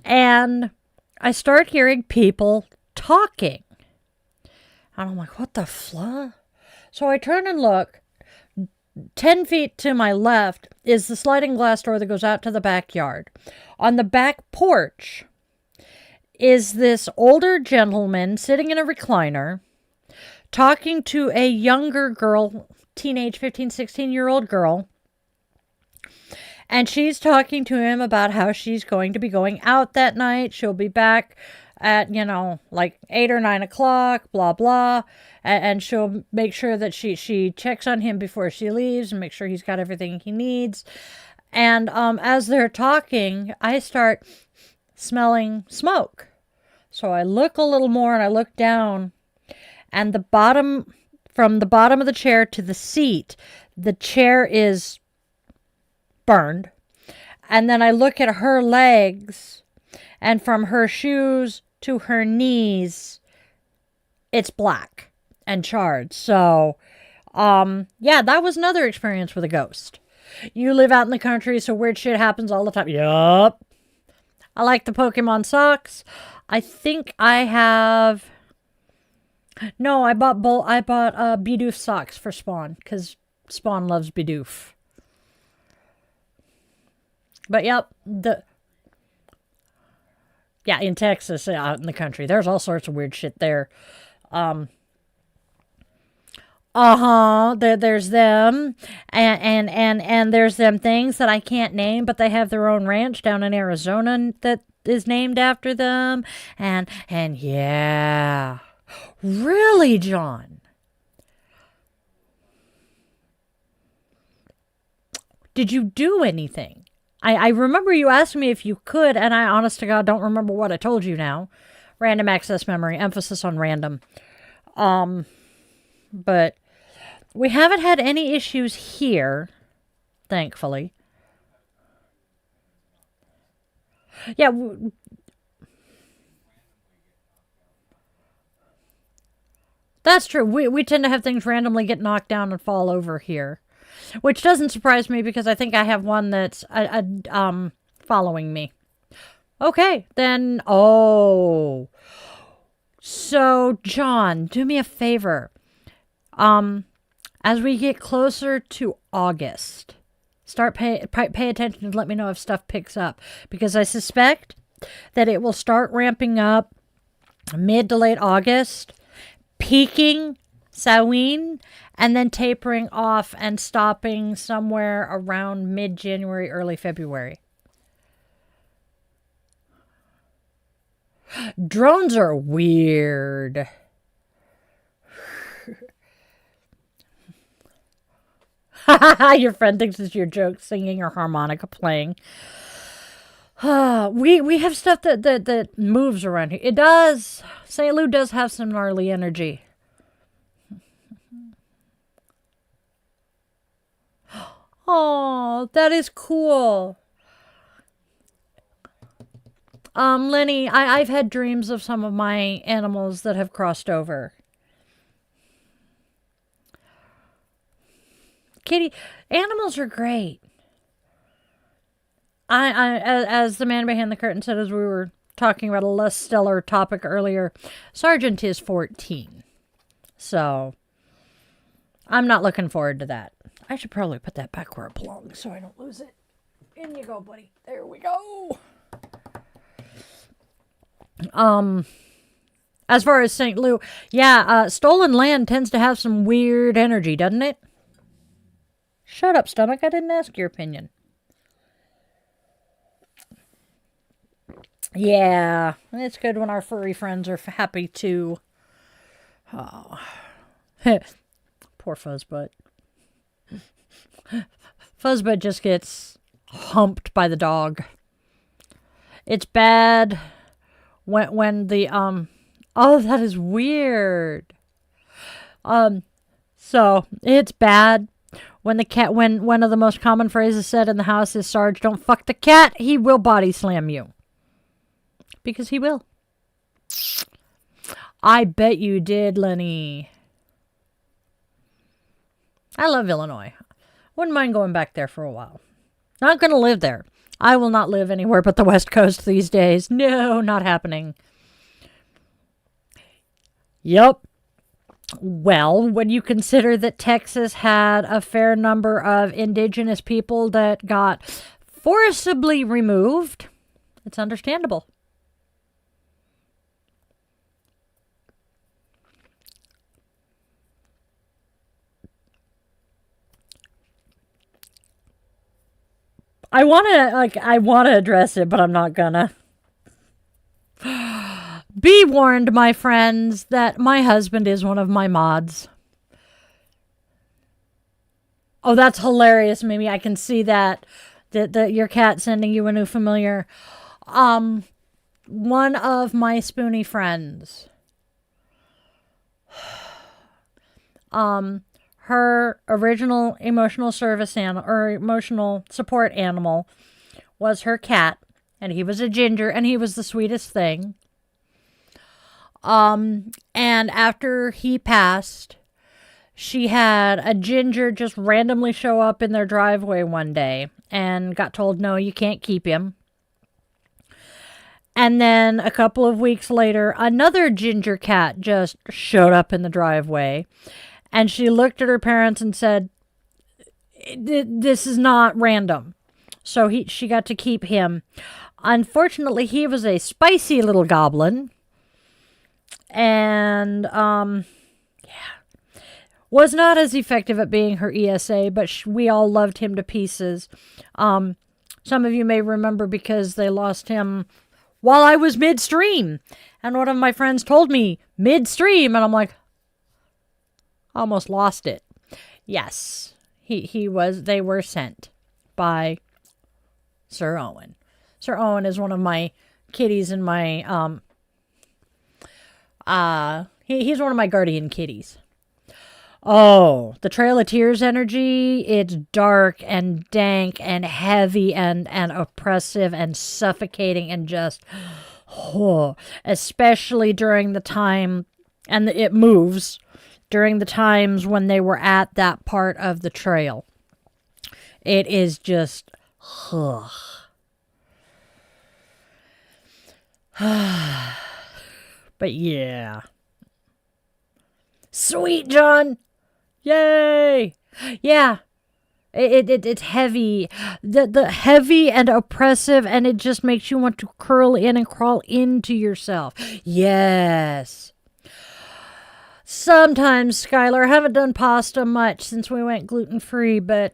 And I start hearing people talking. And I'm like, what the fluh? So I turn and look. 10 feet to my left is the sliding glass door that goes out to the backyard. On the back porch is this older gentleman sitting in a recliner talking to a younger girl, teenage 15, 16-year-old girl. And she's talking to him about how she's going to be going out that night. She'll be back at, like 8 or 9 o'clock, blah, blah. And she'll make sure that she checks on him before she leaves and make sure he's got everything he needs. And as they're talking, I start smelling smoke. So I look a little more and I look down. And from the bottom of the chair to the seat, the chair is burned. And then I look at her legs, and from her shoes to her knees, it's black and charred. So, yeah, that was another experience with a ghost. You live out in the country, so weird shit happens all the time. Yup. I like the Pokemon socks. I think I have... No, I bought Bidoof socks for Spawn, because Spawn loves Bidoof. But yep, in Texas, out in the country, there's all sorts of weird shit there. There's them, and there's them things that I can't name, but they have their own ranch down in Arizona that is named after them, and yeah, really, John. Did you do anything? I remember you asked me if you could, and I, honest to God, don't remember what I told you now. Random access memory, emphasis on random. But we haven't had any issues here, thankfully. Yeah. That's true. We tend to have things randomly get knocked down and fall over here. Which doesn't surprise me because I think I have one that's following me. Okay, then. Oh. So, John, do me a favor. As we get closer to August, start pay attention and let me know if stuff picks up. Because I suspect that it will start ramping up mid to late August, peaking Samhain, and then tapering off and stopping somewhere around mid-January, early February. Drones are weird. Your friend thinks it's your joke singing or harmonica playing. We have stuff that moves around here. It does. St. Lou does have some gnarly energy. Oh, that is cool. Lenny, I've had dreams of some of my animals that have crossed over. Kitty, animals are great. As the man behind the curtain said, as we were talking about a less stellar topic earlier, Sergeant is 14. So, I'm not looking forward to that. I should probably put that back where it belongs so I don't lose it. In you go, buddy. There we go. As far as St. Louis, yeah, stolen land tends to have some weird energy, doesn't it? Shut up, stomach. I didn't ask your opinion. Yeah, it's good when our furry friends are happy too. Oh. Poor Fuzzbutt. Fuzzbutt just gets humped by the dog. It's bad when the oh, that is weird. So it's bad when the cat, when one of the most common phrases said in the house is, "Sarge, don't fuck the cat. He will body slam you." Because he will. I bet you did, Lenny. I love Illinois. Wouldn't mind going back there for a while. Not going to live there. I will not live anywhere but the West Coast these days. No, not happening. Yup. Well, when you consider that Texas had a fair number of indigenous people that got forcibly removed, it's understandable. I want to address it, but I'm not gonna. Be warned, my friends, that my husband is one of my mods. Oh, that's hilarious, Mimi. I can see that. Your cat sending you a new familiar. One of my spoony friends. Her original emotional service animal, or emotional support animal, was her cat, and he was a ginger, and he was the sweetest thing. And after he passed, she had a ginger just randomly show up in their driveway one day and got told, no, you can't keep him. And then a couple of weeks later, another ginger cat just showed up in the driveway. And she looked at her parents and said, this is not random. So she got to keep him. Unfortunately, he was a spicy little goblin. And, was not as effective at being her ESA, but we all loved him to pieces. Some of you may remember because they lost him while I was midstream. And one of my friends told me, midstream, and I'm like, almost lost it. Yes, they were sent by Sir Owen. Sir Owen is one of my kitties in my, he's one of my guardian kitties. Oh, the Trail of Tears energy, it's dark and dank and heavy and oppressive and suffocating and just, especially during the time, and it moves during the times when they were at that part of the trail. It is just, but yeah. Sweet, John. Yay. Yeah. It's heavy. The heavy and oppressive, and it just makes you want to curl in and crawl into yourself. Yes. Sometimes, Skylar, I haven't done pasta much since we went gluten-free, but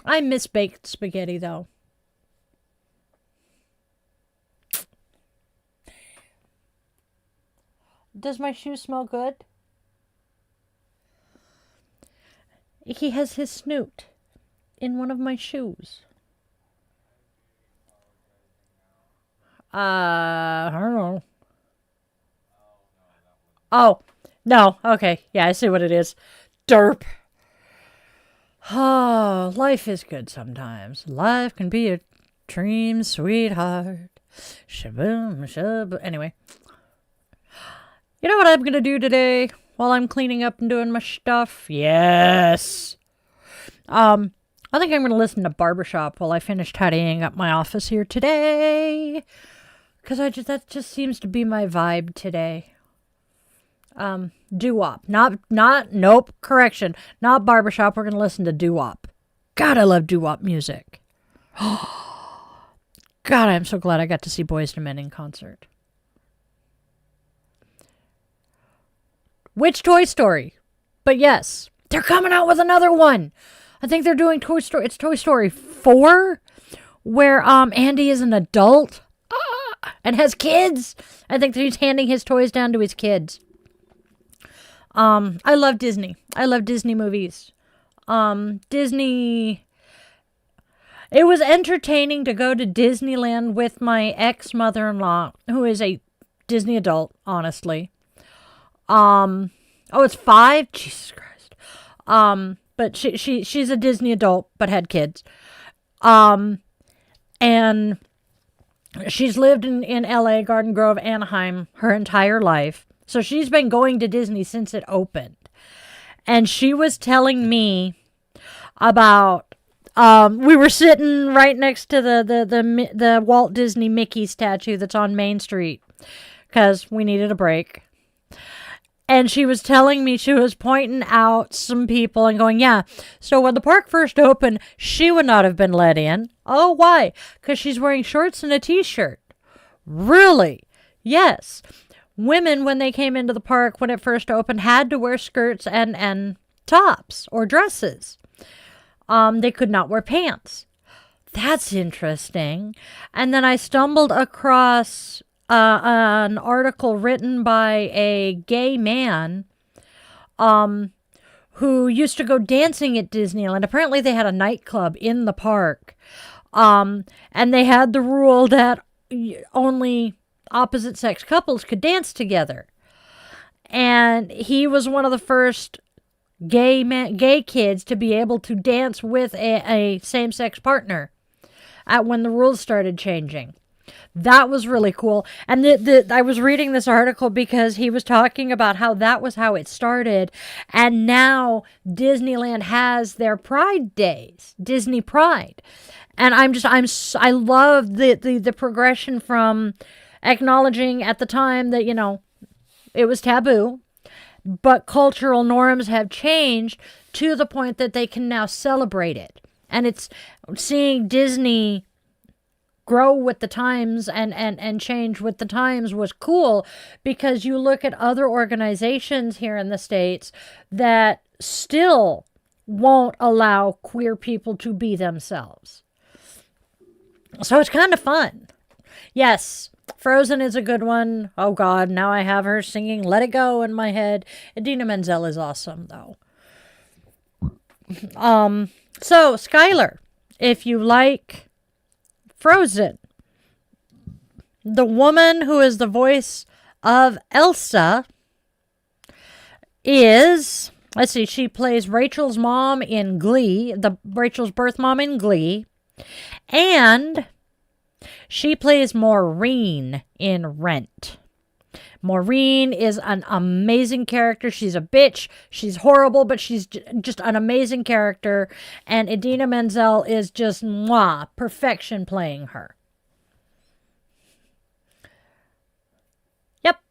I miss baked spaghetti, though. Does my shoe smell good? He has his snoot in one of my shoes. I don't know. Oh, no. Okay. Yeah, I see what it is. Derp. Oh, life is good sometimes. Life can be a dream, sweetheart. Shaboom, shaboom. Anyway. You know what I'm going to do today while I'm cleaning up and doing my stuff? Yes. I think I'm going to listen to Barbershop while I finish tidying up my office here today. Because that just seems to be my vibe today. Doo-wop. Nope, correction. Not Barbershop. We're going to listen to doo-wop. God, I love doo-wop music. God, I'm so glad I got to see Boyz II Men in concert. Which Toy Story? But yes, they're coming out with another one. I think they're doing Toy Story. It's Toy Story 4, where Andy is an adult and has kids. I think that he's handing his toys down to his kids. I love Disney. I love Disney movies. Disney. It was entertaining to go to Disneyland with my ex-mother-in-law, who is a Disney adult, honestly. It's 5? Jesus Christ. But she's a Disney adult, but had kids. And she's lived in LA, Garden Grove, Anaheim her entire life. So she's been going to Disney since it opened. And she was telling me about, we were sitting right next to the Walt Disney Mickey statue that's on Main Street, because we needed a break. And she was telling me, she was pointing out some people and going, yeah, so when the park first opened, she would not have been let in. Oh, why? Because she's wearing shorts and a t-shirt. Really? Yes. Women, when they came into the park when it first opened, had to wear skirts and tops or dresses. They could not wear pants. That's interesting. And then I stumbled across an article written by a gay man who used to go dancing at Disneyland. Apparently they had a nightclub in the park. And they had the rule that only opposite sex couples could dance together. And he was one of the first gay kids to be able to dance with a same-sex partner when the rules started changing. That was really cool. And I was reading this article because he was talking about how that was how it started. And now Disneyland has their Pride Days, Disney Pride. And I love the progression from acknowledging at the time that, it was taboo, but cultural norms have changed to the point that they can now celebrate it. And it's seeing Disney grow with the times and change with the times was cool, because you look at other organizations here in the States that still won't allow queer people to be themselves. So it's kind of fun. Yes, Frozen is a good one. Oh God, now I have her singing Let It Go in my head. Idina Menzel is awesome though. So Skylar, if you like Frozen, the woman who is the voice of Elsa is, let's see, she plays Rachel's mom in Glee, Rachel's birth mom in Glee, and she plays Maureen in Rent. Maureen is an amazing character. She's a bitch. She's horrible, but she's just an amazing character. And Idina Menzel is just perfection playing her. Yep.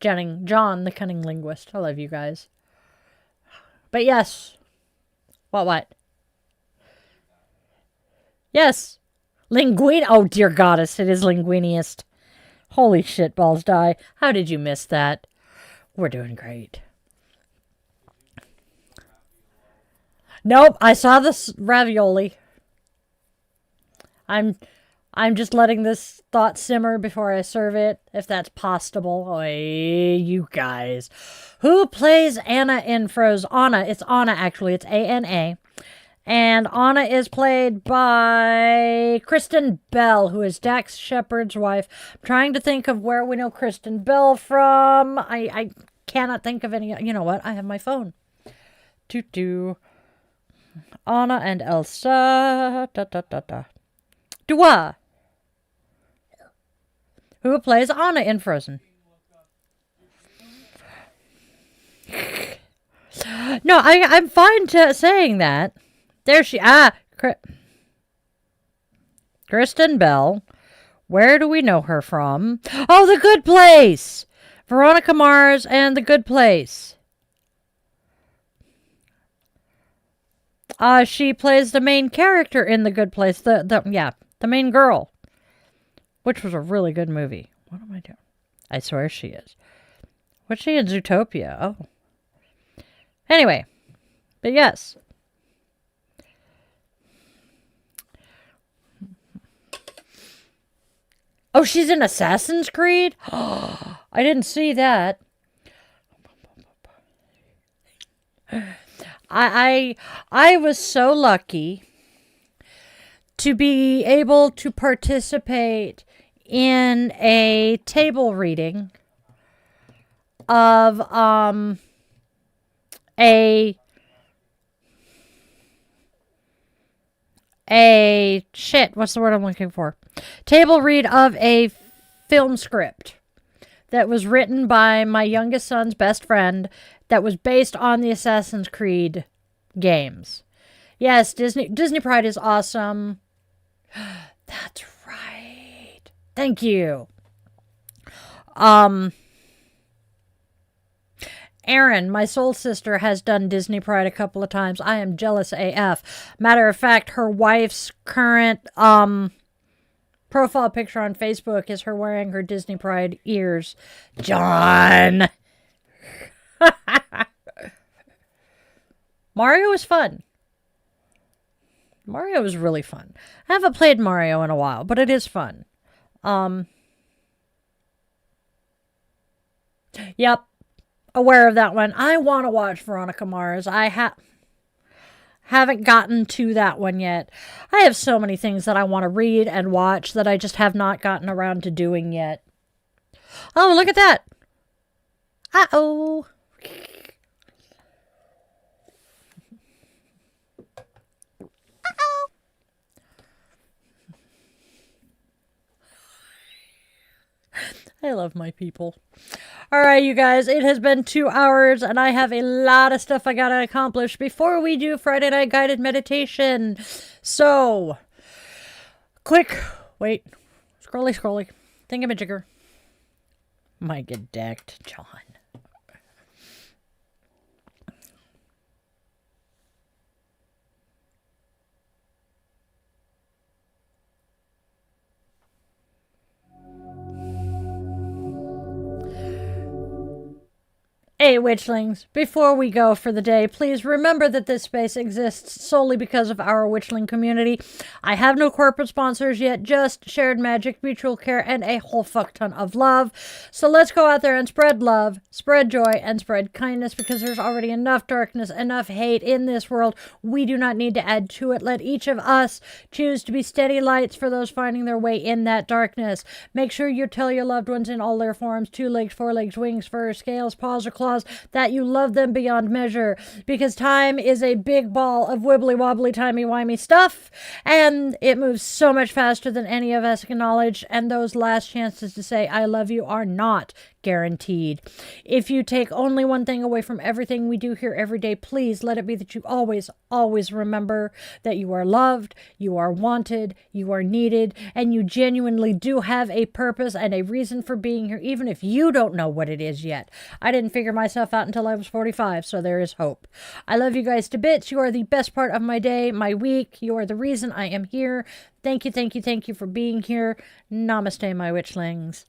John, the cunning linguist. I love you guys. But yes. What? Yes. Linguini. Oh, dear goddess. It is Linguiniest. Holy shit, balls die. How did you miss that? We're doing great. Nope, I saw this ravioli. I'm just letting this thought simmer before I serve it, if that's possible. Oy, you guys. Who plays Anna in Frozen? Anna. It's Anna, actually. It's A-N-A. And Anna is played by Kristen Bell, who is Dax Shepard's wife. I'm trying to think of where we know Kristen Bell from. I cannot think of any. You know what? I have my phone. Anna and Elsa. Dua. Who plays Anna in Frozen? No, I'm fine saying that. There she... Kristen Bell. Where do we know her from? Oh, The Good Place! Veronica Mars and The Good Place. She plays the main character in The Good Place. The main girl. Which was a really good movie. What am I doing? I swear she is. What's she in Zootopia? Oh. Anyway. But yes. Oh, she's in Assassin's Creed? I didn't see that. I was so lucky to be able to participate in a table reading of a what's the word I'm looking for? Table read of a film script that was written by my youngest son's best friend that was based on the Assassin's Creed games. Yes, Disney Pride is awesome. That's right. Thank you. Erin, my soul sister, has done Disney Pride a couple of times. I am jealous AF. Matter of fact, her wife's current profile picture on Facebook is her wearing her Disney Pride ears. John! Mario was fun. Mario was really fun. I haven't played Mario in a while, but it is fun. Yep. Aware of that one. I want to watch Veronica Mars. I haven't gotten to that one yet. I have so many things that I want to read and watch that I just have not gotten around to doing yet. Oh, look at that. Uh-oh. Uh-oh. I love my people. All right, you guys, it has been 2 hours, and I have a lot of stuff I got to accomplish before we do Friday Night Guided Meditation. So, wait, scrolly, thingamajigger. Might get decked, John. Hey, Witchlings, before we go for the day, please remember that this space exists solely because of our Witchling community. I have no corporate sponsors yet, just shared magic, mutual care, and a whole fuck ton of love. So let's go out there and spread love, spread joy, and spread kindness, because there's already enough darkness, enough hate in this world. We do not need to add to it. Let each of us choose to be steady lights for those finding their way in that darkness. Make sure you tell your loved ones in all their forms, 2 legs, 4 legs, wings, fur, scales, paws, or claws, that you love them beyond measure, because time is a big ball of wibbly wobbly timey wimey stuff, and it moves so much faster than any of us acknowledge, and those last chances to say I love you are not guaranteed. If you take only one thing away from everything we do here every day, please let it be that you always remember that you are loved, you are wanted, you are needed, and you genuinely do have a purpose and a reason for being here, even if you don't know what it is yet. I didn't figure myself out until I was 45, so there is hope. I love you guys to bits. You are the best part of my day, my week. You are the reason I am here. Thank you for being here. Namaste, my witchlings.